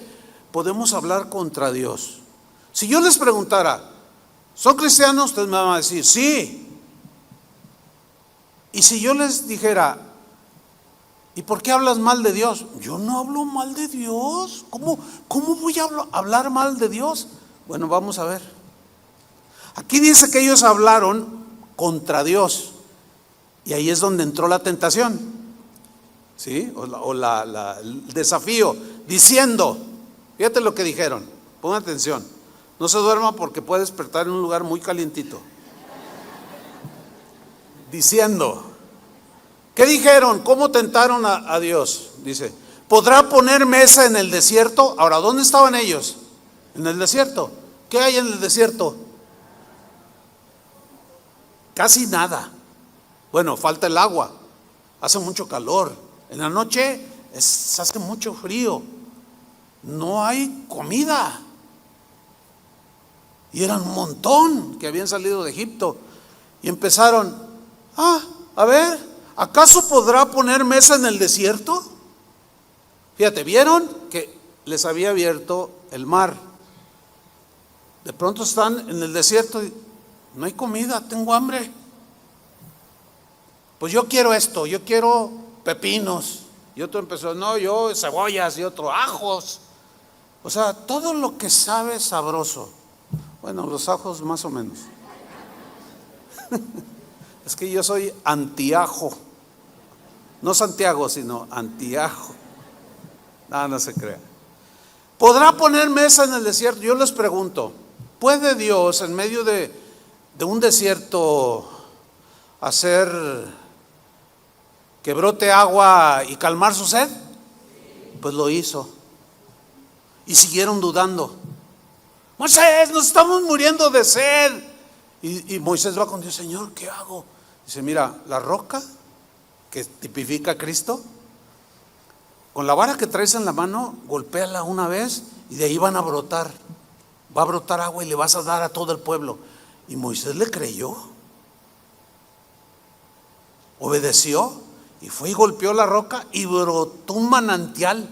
podemos hablar contra Dios? Si yo les preguntara, ¿son cristianos? Ustedes me van a decir, sí. Y si yo les dijera, ¿y por qué hablas mal de Dios? Yo no hablo mal de Dios. ¿Cómo voy a hablar mal de Dios? Bueno, vamos a ver. Aquí dice que ellos hablaron contra Dios. Y ahí es donde entró la tentación. ¿Sí? El desafío. Diciendo, fíjate lo que dijeron. Pongan atención. No se duerma porque puede despertar en un lugar muy calientito. Diciendo. ¿Qué dijeron? ¿Cómo tentaron a Dios? Dice, ¿podrá poner mesa en el desierto? Ahora, ¿dónde estaban ellos? En el desierto. ¿Qué hay en el desierto? Casi nada. Bueno, falta el agua. Hace mucho calor. En la noche hace mucho frío. No hay comida. Y eran un montón que habían salido de Egipto. Y empezaron, a ver, ¿acaso podrá poner mesa en el desierto? Fíjate, vieron que les había abierto el mar. De pronto están en el desierto y no hay comida, tengo hambre. Pues yo quiero esto, yo quiero pepinos. Y otro empezó, no, yo cebollas, y otro ajos. O sea, todo lo que sabe sabroso. Bueno, los ajos más o menos. Es que yo soy antiajo. No Santiago, sino antiajo. No se crea. ¿Podrá poner mesa en el desierto? Yo les pregunto, ¿puede Dios en medio de un desierto hacer que brote agua y calmar su sed? Pues lo hizo. Y siguieron dudando. Moisés, nos estamos muriendo de sed. Y Moisés va con Dios, Señor, ¿qué hago? Dice, mira, la roca que tipifica a Cristo, con la vara que traes en la mano, golpéala una vez y de ahí van a brotar. Va a brotar agua y le vas a dar a todo el pueblo. Y Moisés le creyó, obedeció y fue y golpeó la roca y brotó un manantial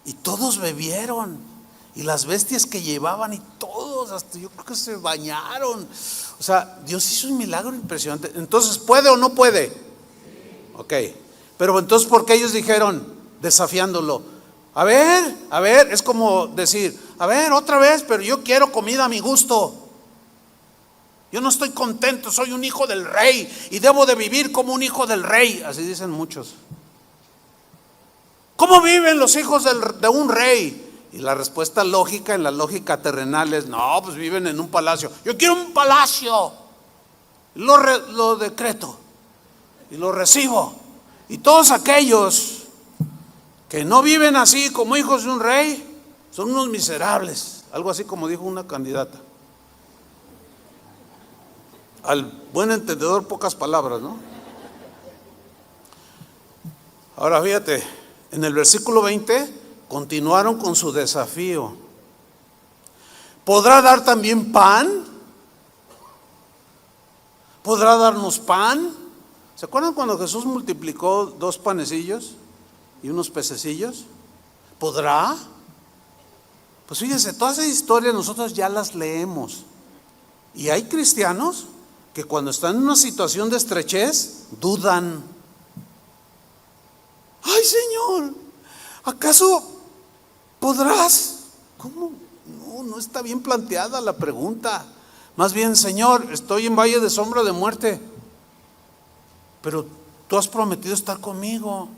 y todos bebieron, y las bestias que llevaban y todos, hasta yo creo que se bañaron. O sea, Dios hizo un milagro impresionante. Entonces, ¿puede o no puede? Ok, pero entonces, ¿por qué ellos dijeron, desafiándolo? A ver, es como decir, a ver, otra vez, pero yo quiero comida a mi gusto. Yo no estoy contento, soy un hijo del rey y debo de vivir como un hijo del rey. Así dicen muchos. ¿Cómo viven los hijos de un rey? Y la respuesta lógica, en la lógica terrenal, es, no, pues viven en un palacio. Yo quiero un palacio. Lo decreto y lo recibo. Y todos aquellos que no viven así como hijos de un rey son unos miserables. Algo así como dijo una candidata. Al buen entendedor, pocas palabras, ¿no? Ahora fíjate, en el versículo 20 continuaron con su desafío. ¿Podrá dar también pan? ¿Podrá darnos pan? ¿Se acuerdan cuando Jesús multiplicó 2 panecillos y unos pececillos? ¿Podrá? Pues fíjense, todas esas historias nosotros ya las leemos. Y hay cristianos que cuando están en una situación de estrechez, dudan. Ay, Señor, ¿acaso podrás? ¿Cómo? No está bien planteada la pregunta. Más bien, Señor, estoy en valle de sombra de muerte, pero tú has prometido estar conmigo.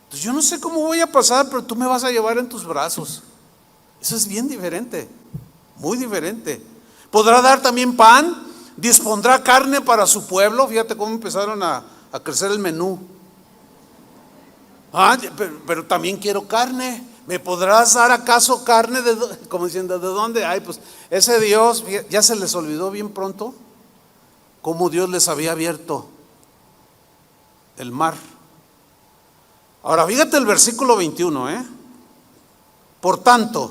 Entonces yo no sé cómo voy a pasar, pero tú me vas a llevar en tus brazos. Eso es bien diferente, muy diferente. ¿Podrá dar también pan? ¿Dispondrá carne para su pueblo? Fíjate cómo empezaron a crecer el menú. Pero también quiero carne. ¿Me podrás dar acaso carne? Como diciendo, ¿de dónde? Ay, pues ese Dios, ya se les olvidó bien pronto cómo Dios les había abierto el mar. Ahora fíjate el versículo 21, Por tanto,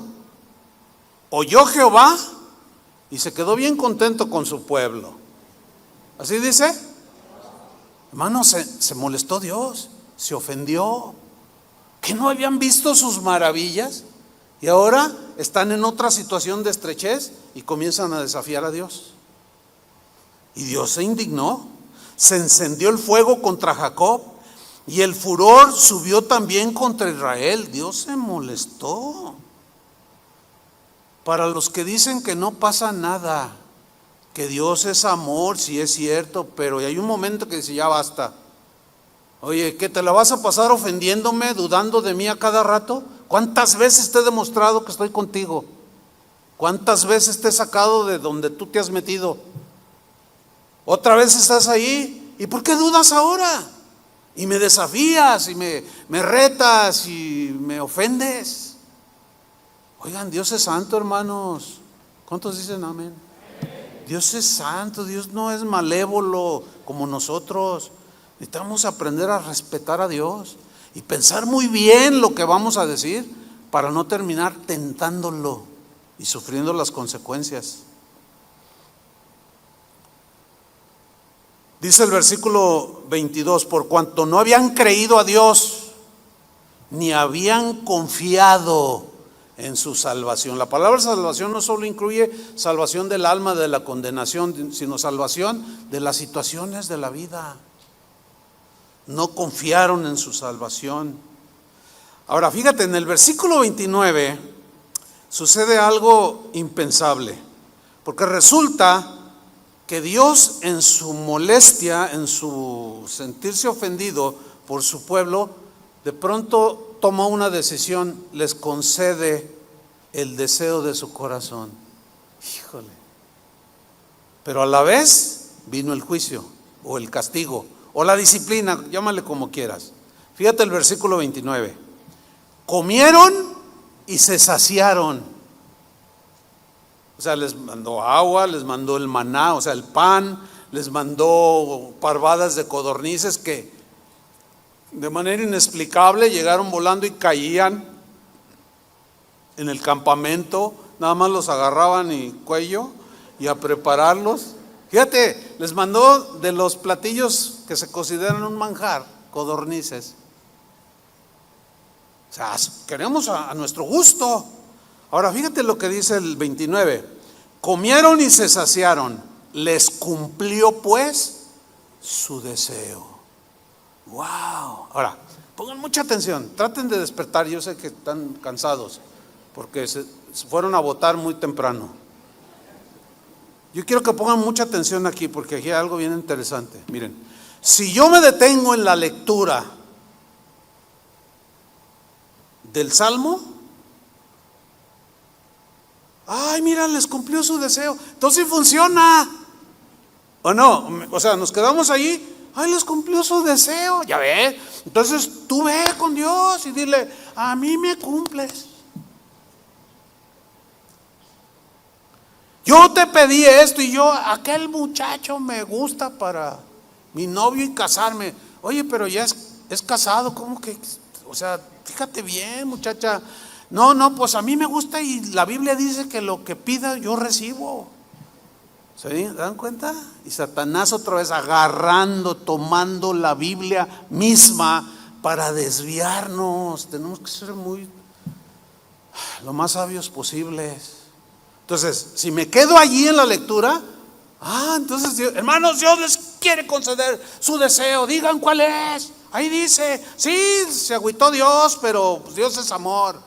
oyó Jehová y se quedó bien contento con su pueblo. ¿Así dice? Hermano, se molestó Dios, se ofendió. ¿Que no habían visto sus maravillas? Y ahora están en otra situación de estrechez y comienzan a desafiar a Dios. Y Dios se indignó, se encendió el fuego contra Jacob y el furor subió también contra Israel. Dios se molestó. Para los que dicen que no pasa nada, que Dios es amor, sí es cierto, pero hay un momento que dice, ya basta. Oye, ¿que te la vas a pasar ofendiéndome, dudando de mí a cada rato? ¿Cuántas veces te he demostrado que estoy contigo? ¿Cuántas veces te he sacado de donde tú te has metido? ¿Otra vez estás ahí? ¿Y por qué dudas ahora? Y me desafías y me retas y me ofendes. Oigan, Dios es santo, hermanos. ¿Cuántos dicen amén? Dios es santo, Dios no es malévolo como nosotros. Necesitamos aprender a respetar a Dios y pensar muy bien lo que vamos a decir para no terminar tentándolo y sufriendo las consecuencias. Dice el versículo 22, por cuanto no habían creído a Dios, ni habían confiado en su salvación. La palabra salvación no solo incluye salvación del alma de la condenación, sino salvación de las situaciones de la vida. No confiaron en su salvación. Ahora fíjate, en el versículo 29 sucede algo impensable, porque resulta que Dios, en su molestia, en su sentirse ofendido por su pueblo, de pronto toma una decisión, les concede el deseo de su corazón. Híjole. Pero a la vez vino el juicio o el castigo o la disciplina, llámale como quieras. Fíjate el versículo 29. Comieron y se saciaron. O sea, les mandó agua, les mandó el maná, o sea, el pan, les mandó parvadas de codornices que de manera inexplicable llegaron volando y caían en el campamento. Nada más los agarraban y cuello y a prepararlos. Fíjate, les mandó de los platillos que se consideran un manjar, codornices. O sea, queremos a nuestro gusto. Ahora fíjate lo que dice el 29. Comieron y se saciaron, les cumplió pues su deseo. Wow. Ahora, pongan mucha atención, traten de despertar. Yo sé que están cansados porque se fueron a votar muy temprano. Yo quiero que pongan mucha atención aquí porque aquí hay algo bien interesante. Miren, si yo me detengo en la lectura del Salmo, ay, mira, les cumplió su deseo. Entonces sí funciona, ¿o no? O sea, nos quedamos ahí, ay, les cumplió su deseo, ya ves. Entonces tú ve con Dios y dile, a mí me cumples. Yo te pedí esto y aquel muchacho me gusta para mi novio y casarme. Oye, pero ya es casado, ¿cómo que? O sea, fíjate bien, muchacha. No, pues a mí me gusta y la Biblia dice que lo que pida yo recibo. ¿Se dan cuenta? Y Satanás otra vez agarrando, tomando la Biblia misma para desviarnos. Tenemos que ser lo más sabios posibles. Entonces, si me quedo allí en la lectura, entonces, hermanos, Dios les quiere conceder su deseo. Digan cuál es. Ahí dice, sí, se agüitó Dios, pero pues Dios es amor.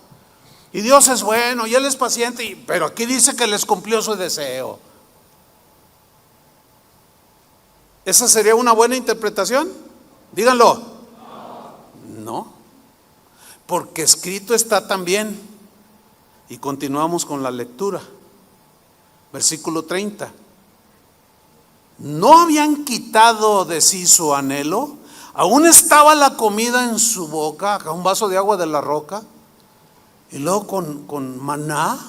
Y Dios es bueno y Él es paciente, pero aquí dice que les cumplió su deseo. ¿Esa sería una buena interpretación? Díganlo. No, porque escrito está también. Y continuamos con la lectura. Versículo 30. ¿No habían quitado de sí su anhelo? Aún estaba la comida en su boca, un vaso de agua de la roca. Y luego con maná,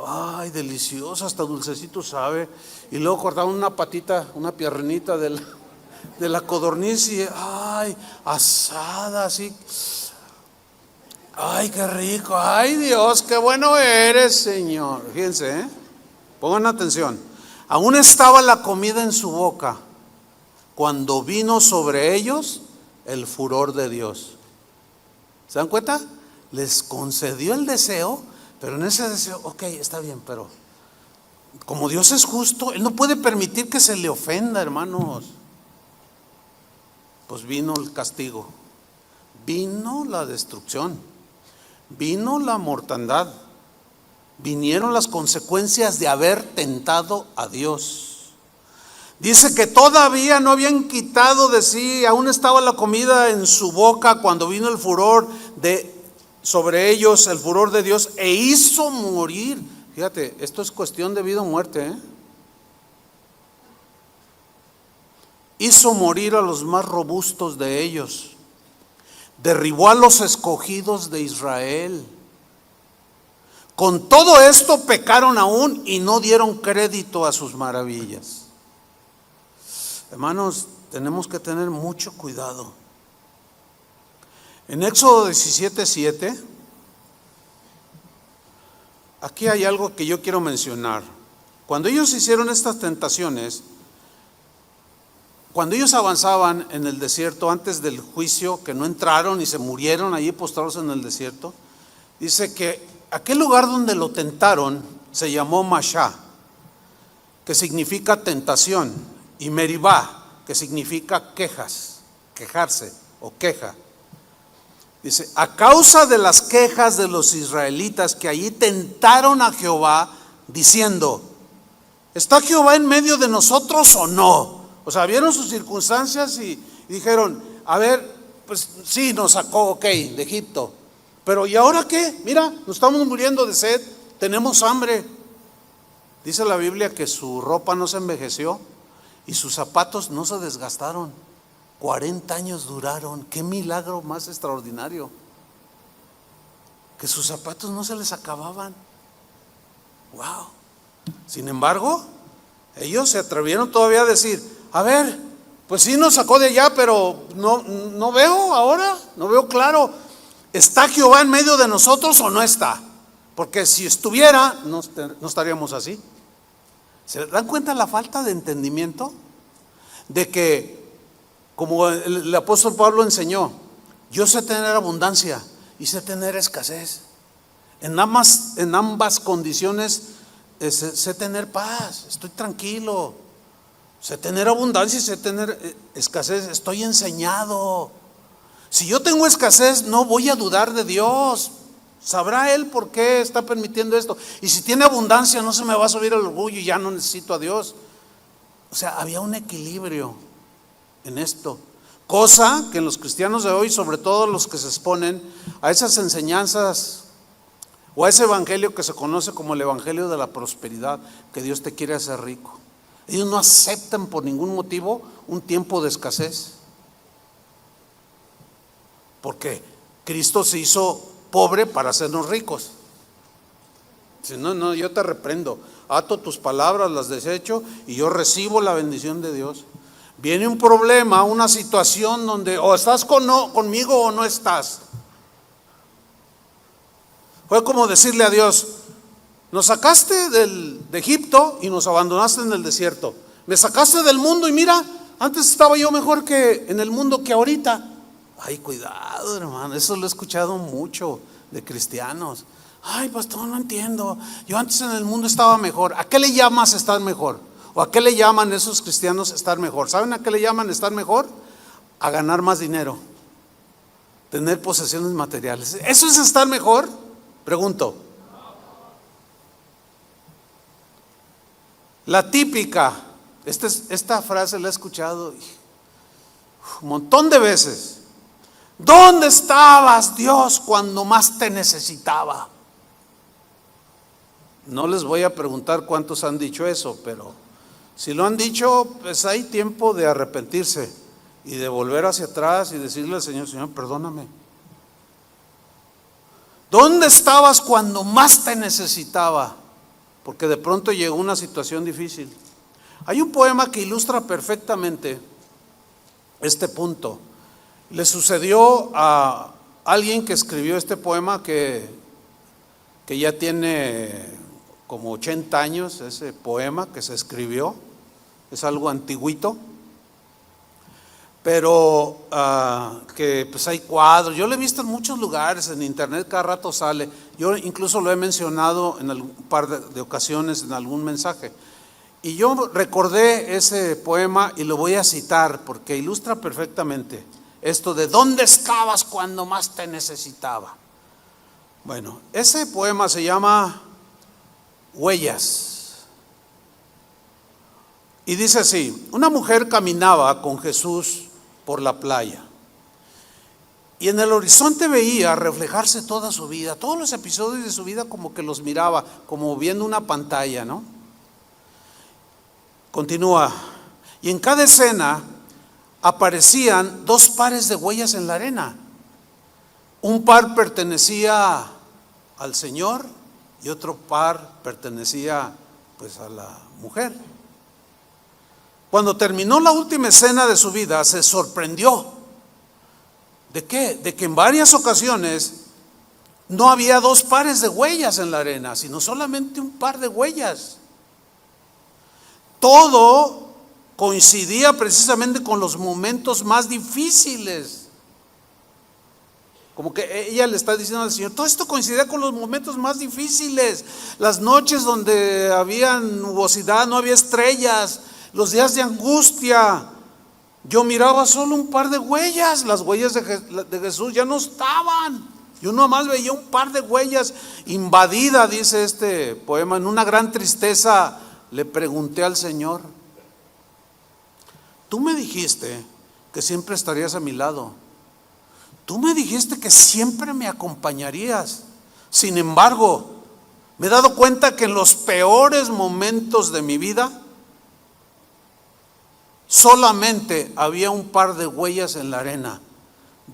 ay, delicioso, hasta dulcecito sabe. Y luego cortaban una patita, una piernita de la codorniz y ay, asada así. Ay, qué rico, ay Dios, qué bueno eres, Señor. Fíjense, pongan atención. Aún estaba la comida en su boca cuando vino sobre ellos el furor de Dios. ¿Se dan cuenta? Les concedió el deseo, pero en ese deseo, ok, está bien, pero como Dios es justo, Él no puede permitir que se le ofenda, hermanos. Pues vino el castigo, vino la destrucción, vino la mortandad, vinieron las consecuencias de haber tentado a Dios. Dice que todavía no habían quitado de sí, aún estaba la comida en su boca cuando vino el furor sobre ellos, el furor de Dios, e hizo morir. Fíjate, esto es cuestión de vida o muerte, Hizo morir a los más robustos de ellos, derribó a los escogidos de Israel. Con todo esto pecaron aún y no dieron crédito a sus maravillas. Hermanos, tenemos que tener mucho cuidado. En Éxodo 17:7, aquí hay algo que yo quiero mencionar. Cuando ellos hicieron estas tentaciones, cuando ellos avanzaban en el desierto antes del juicio, que no entraron y se murieron allí postrados en el desierto, dice que aquel lugar donde lo tentaron se llamó Mashá, que significa tentación, y Meribá, que significa quejas, quejarse o queja. Dice, a causa de las quejas de los israelitas que allí tentaron a Jehová, diciendo, ¿está Jehová en medio de nosotros o no? O sea, vieron sus circunstancias y dijeron, a ver, pues sí, nos sacó, ok, de Egipto, pero ¿y ahora qué? Mira, nos estamos muriendo de sed, tenemos hambre. Dice la Biblia que su ropa no se envejeció y sus zapatos no se desgastaron. 40 años duraron. Qué milagro más extraordinario. Que sus zapatos no se les acababan. Wow. Sin embargo, ellos se atrevieron todavía a decir, a ver, pues sí nos sacó de allá, pero no veo ahora, no veo claro. ¿Está Jehová en medio de nosotros o no está? Porque si estuviera, no estaríamos así. ¿Se dan cuenta la falta de entendimiento? De que, como el apóstol Pablo enseñó, yo sé tener abundancia y sé tener escasez. En ambas condiciones sé tener paz, estoy tranquilo. Sé tener abundancia y sé tener escasez, estoy enseñado. Si yo tengo escasez, no voy a dudar de Dios. Sabrá Él por qué está permitiendo esto. Y si tiene abundancia, no se me va a subir el orgullo y ya no necesito a Dios. O sea, había un equilibrio en esto. Cosa que en los cristianos de hoy, sobre todo los que se exponen a esas enseñanzas o a ese evangelio que se conoce como el evangelio de la prosperidad, que Dios te quiere hacer rico. Ellos no aceptan por ningún motivo un tiempo de escasez. Porque Cristo se hizo pobre para hacernos ricos. Si no, yo te reprendo. Ato tus palabras, las desecho y yo recibo la bendición de Dios. Viene un problema, una situación donde o estás conmigo o no estás. Fue como decirle a Dios, nos sacaste de Egipto y nos abandonaste en el desierto. Me sacaste del mundo y mira, antes estaba yo mejor que en el mundo que ahorita. Ay, cuidado, hermano, eso lo he escuchado mucho de cristianos. Ay, pastor, no entiendo. Yo antes en el mundo estaba mejor. ¿A qué le llamas estar mejor? ¿O a qué le llaman esos cristianos estar mejor? ¿Saben a qué le llaman estar mejor? A ganar más dinero, tener posesiones materiales. ¿Eso es estar mejor? Pregunto. La típica, esta frase la he escuchado un montón de veces. ¿Dónde estabas, Dios, cuando más te necesitaba? No les voy a preguntar cuántos han dicho eso, pero si lo han dicho, pues hay tiempo de arrepentirse y de volver hacia atrás y decirle al Señor, Señor, perdóname. ¿Dónde estabas cuando más te necesitaba? Porque de pronto llegó una situación difícil. Hay un poema que ilustra perfectamente este punto. Le sucedió a alguien que escribió este poema que ya tiene como 80 años, ese poema que se escribió, es algo antiguito, pero que pues hay cuadros. Yo lo he visto en muchos lugares, en internet cada rato sale. Yo incluso lo he mencionado en un par de ocasiones en algún mensaje. Y yo recordé ese poema y lo voy a citar porque ilustra perfectamente esto de ¿dónde estabas cuando más te necesitaba? Bueno, ese poema se llama Huellas. Y dice así: una mujer caminaba con Jesús por la playa y en el horizonte veía reflejarse toda su vida, todos los episodios de su vida, como que los miraba, como viendo una pantalla, ¿no? Continúa, y en cada escena aparecían dos pares de huellas en la arena. Un par pertenecía al Señor y otro par pertenecía pues a la mujer. Cuando terminó la última escena de su vida, se sorprendió. ¿De qué? De que en varias ocasiones no había dos pares de huellas en la arena, sino solamente un par de huellas. Todo coincidía precisamente con los momentos más difíciles. Como que ella le está diciendo al Señor, todo esto coincidía con los momentos más difíciles. Las noches donde había nubosidad, no había estrellas, los días de angustia. Yo miraba solo un par de huellas, las huellas de Jesús ya no estaban. Yo nomás veía un par de huellas. Invadida, dice este poema, en una gran tristeza le pregunté al Señor, tú me dijiste que siempre estarías a mi lado. Tú me dijiste que siempre me acompañarías. Sin embargo, me he dado cuenta que en los peores momentos de mi vida solamente había un par de huellas en la arena.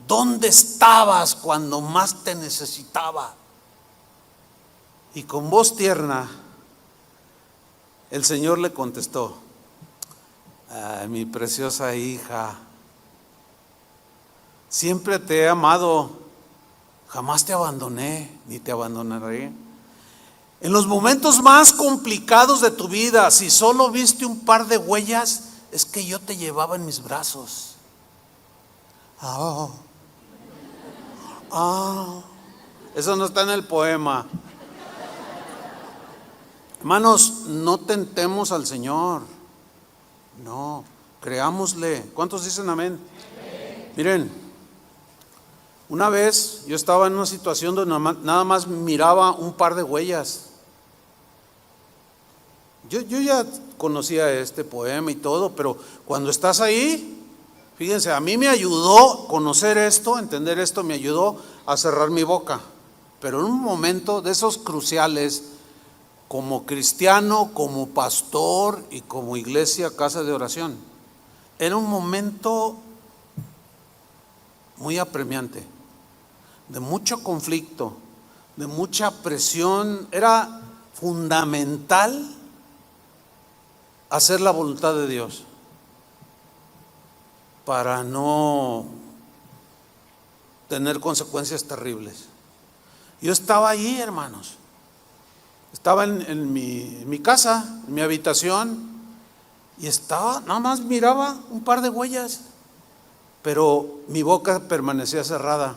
¿Dónde estabas cuando más te necesitaba? Y con voz tierna El Señor le contestó: ay, mi preciosa hija, siempre te he amado, jamás te abandoné ni te abandonaré. En los momentos más complicados de tu vida, si solo viste un par de huellas, es que yo te llevaba en mis brazos. Eso no está en el poema. Hermanos, no tentemos al Señor. No, creámosle. ¿Cuántos dicen amén? Miren, una vez yo estaba en una situación donde nada más miraba un par de huellas. Yo ya conocía este poema y todo, pero cuando estás ahí, fíjense, a mí me ayudó conocer esto, entender esto, me ayudó a cerrar mi boca. Pero en un momento de esos cruciales, como cristiano, como pastor y como iglesia, casa de oración, era un momento muy apremiante, de mucho conflicto, de mucha presión. Era fundamental hacer la voluntad de Dios para no tener consecuencias terribles. Yo estaba ahí, hermanos. Estaba en mi casa, en mi habitación, y estaba, nada más miraba un par de huellas, pero mi boca permanecía cerrada.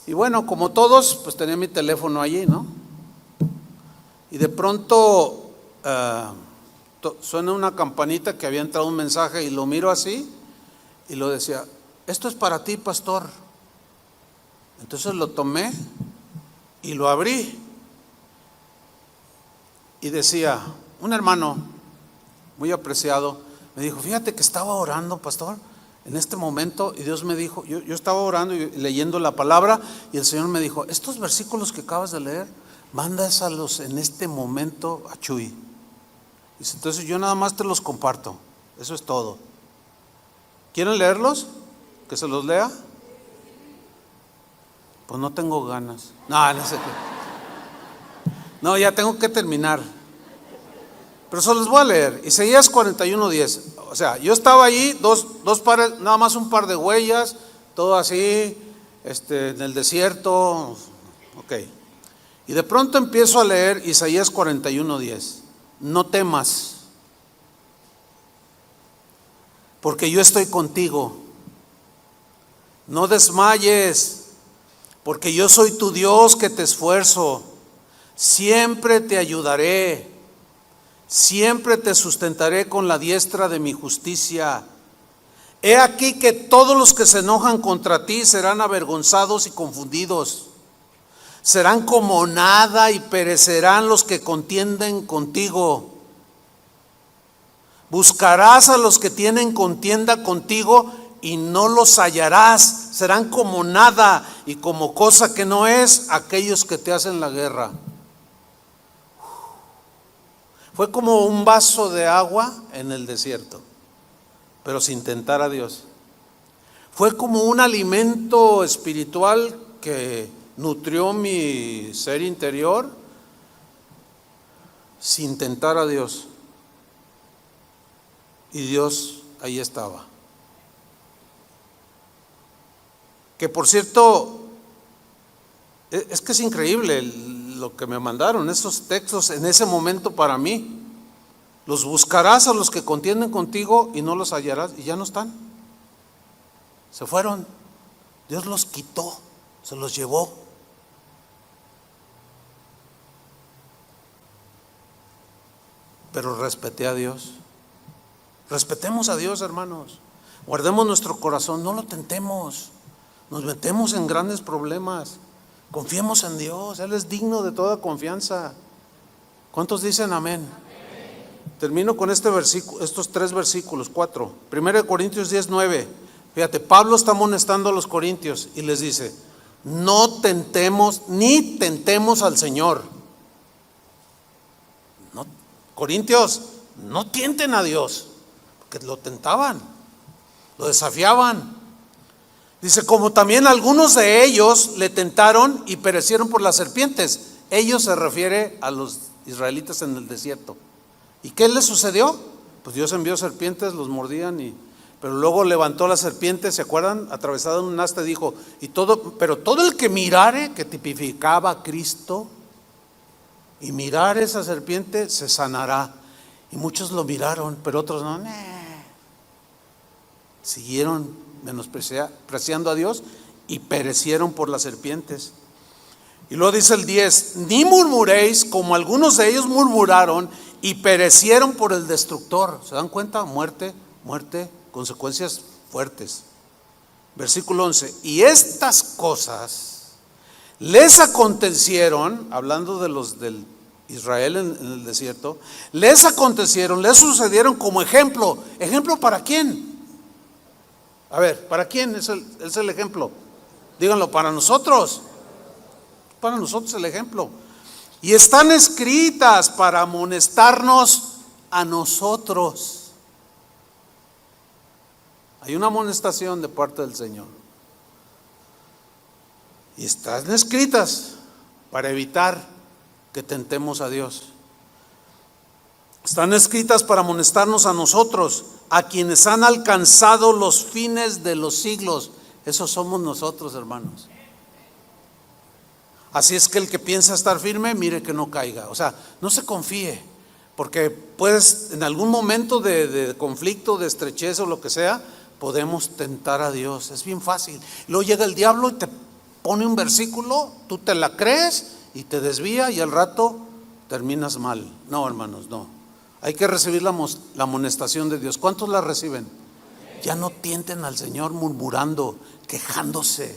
Y bueno, como todos, pues tenía mi teléfono allí, ¿no? Y de pronto suena una campanita, que había entrado un mensaje, y lo miro así, y lo decía: esto es para ti, pastor. Entonces lo tomé y lo abrí, y decía, un hermano muy apreciado me dijo: fíjate que estaba orando, pastor, en este momento, y Dios me dijo, yo estaba orando y leyendo la palabra, y el Señor me dijo: estos versículos que acabas de leer, mándaselos en este momento a Chuy. Dice: entonces yo nada más te los comparto, eso es todo. ¿Quieren leerlos? ¿Que se los lea? Pues no tengo ganas. No sé qué. No, ya tengo que terminar. Pero se los voy a leer. Isaías 41:10. O sea, yo estaba ahí, dos pares, nada más un par de huellas, todo así, en el desierto. Ok. Y de pronto empiezo a leer Isaías 41:10. No temas, porque yo estoy contigo. No desmayes, porque yo soy tu Dios que te esfuerzo. Siempre te ayudaré, siempre te sustentaré con la diestra de mi justicia. He aquí que todos los que se enojan contra ti serán avergonzados y confundidos. Serán como nada y perecerán los que contienden contigo. Buscarás a los que tienen contienda contigo y no los hallarás. Serán como nada y como cosa que no es aquellos que te hacen la guerra. Fue como un vaso de agua en el desierto, pero sin tentar a Dios. Fue como un alimento espiritual que nutrió mi ser interior sin tentar a Dios. Y Dios ahí estaba. Que por cierto, es que es increíble lo que me mandaron, esos textos en ese momento para mí. Los buscarás a los que contienden contigo y no los hallarás, y ya no están. Se fueron. Dios los quitó, se los llevó. Pero respeté a Dios. Respetemos a Dios, hermanos. Guardemos nuestro corazón, no lo tentemos. Nos metemos en grandes problemas. Confiemos en Dios, Él es digno de toda confianza. ¿Cuántos dicen amén? Termino con estos 3 versículos, 4. 1 Corintios 10:9. Fíjate, Pablo está amonestando a los corintios y les dice: no tentemos ni tentemos al Señor. No, Corintios, no tienten a Dios, porque lo tentaban, lo desafiaban. Dice: como también algunos de ellos le tentaron y perecieron por las serpientes. Ellos se refiere a los israelitas en el desierto. ¿Y qué le sucedió? Pues Dios envió serpientes, los mordían, pero luego levantó la serpiente, ¿se acuerdan? Atravesada en un asta, dijo, pero todo el que mirare, que tipificaba a Cristo, y mirar esa serpiente, se sanará. Y muchos lo miraron, pero otros no. Siguieron menospreciando a Dios y perecieron por las serpientes. Y luego dice el 10, ni murmuréis como algunos de ellos murmuraron y perecieron por el destructor. ¿Se dan cuenta? Muerte, consecuencias fuertes. Versículo 11, y estas cosas les acontecieron, hablando de los del Israel en el desierto, les sucedieron como ejemplo. ¿Ejemplo para quién? A ver, ¿para quién es el ejemplo? Díganlo, para nosotros. Para nosotros el ejemplo. Y están escritas para amonestarnos a nosotros. Hay una amonestación de parte del Señor. Y están escritas para evitar que tentemos a Dios. Están escritas para amonestarnos a nosotros, a quienes han alcanzado los fines de los siglos. Esos somos nosotros, hermanos. Así es que el que piensa estar firme, mire que no caiga. O sea, no se confíe, porque puedes, en algún momento de conflicto, de estrechez o lo que sea, podemos tentar a Dios. Es bien fácil. Luego llega el diablo y te pone un versículo, tú te la crees y te desvía y al rato terminas mal. No, hermanos, no. Hay que recibir la amonestación de Dios. ¿Cuántos la reciben? Ya no tienten al Señor murmurando, quejándose,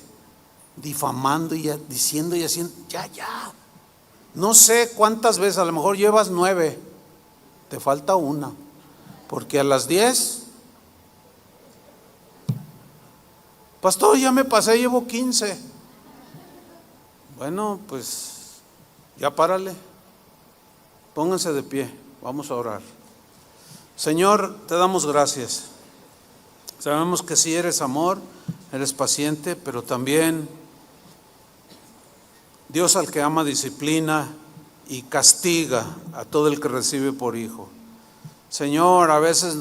difamando y diciendo y haciendo. Ya. No sé cuántas veces, a lo mejor llevas 9, te falta una, porque a las 10, pastor, ya me pasé, llevo 15. Bueno, pues ya párale, pónganse de pie, vamos a orar. Señor, te damos gracias. Sabemos que si eres amor, eres paciente, pero también Dios al que ama disciplina y castiga a todo el que recibe por hijo. Señor, a veces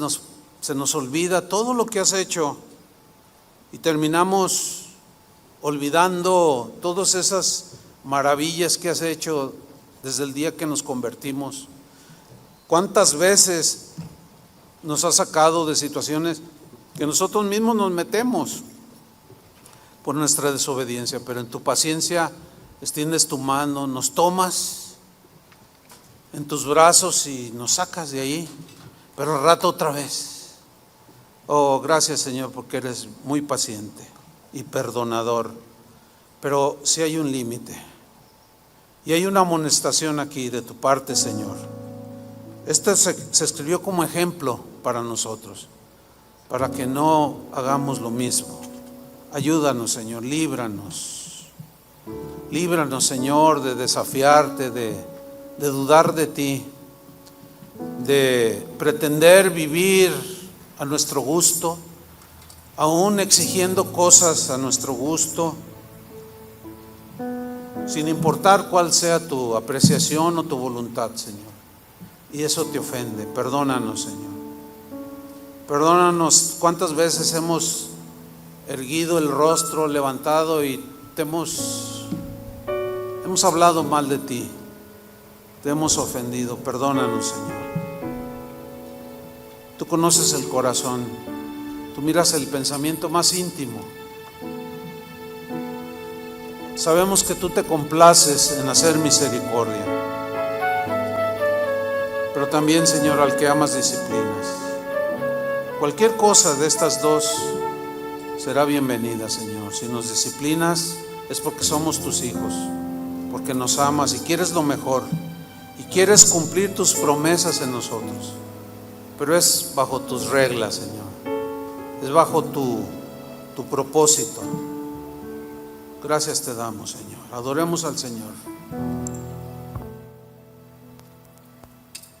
se nos olvida todo lo que has hecho y terminamos olvidando todas esas maravillas que has hecho desde el día que nos convertimos. ¿Cuántas veces nos has sacado de situaciones que nosotros mismos nos metemos por nuestra desobediencia? Pero en tu paciencia extiendes tu mano, nos tomas en tus brazos y nos sacas de ahí, pero al rato otra vez. Oh, gracias, Señor, porque eres muy paciente y perdonador, pero sí hay un límite y hay una amonestación aquí de tu parte, Señor. Esto se escribió como ejemplo para nosotros, para que no hagamos lo mismo. Ayúdanos, Señor, líbranos, Señor, de desafiarte, de dudar de ti, de pretender vivir a nuestro gusto, aún exigiendo cosas a nuestro gusto, sin importar cuál sea tu apreciación o tu voluntad, Señor. Y eso te ofende. Perdónanos, Señor. Perdónanos cuántas veces hemos erguido el rostro, levantado y hemos hablado mal de ti, te hemos ofendido. Perdónanos, Señor. Tú conoces el corazón, tú miras el pensamiento más íntimo. Sabemos que tú te complaces en hacer misericordia, pero también, Señor, al que amas disciplinas. Cualquier cosa de estas dos será bienvenida, Señor. Si nos disciplinas es porque somos tus hijos, porque nos amas y quieres lo mejor y quieres cumplir tus promesas en nosotros, pero es bajo tus reglas, Señor, es bajo tu propósito. Gracias te damos, Señor. Adoremos al Señor.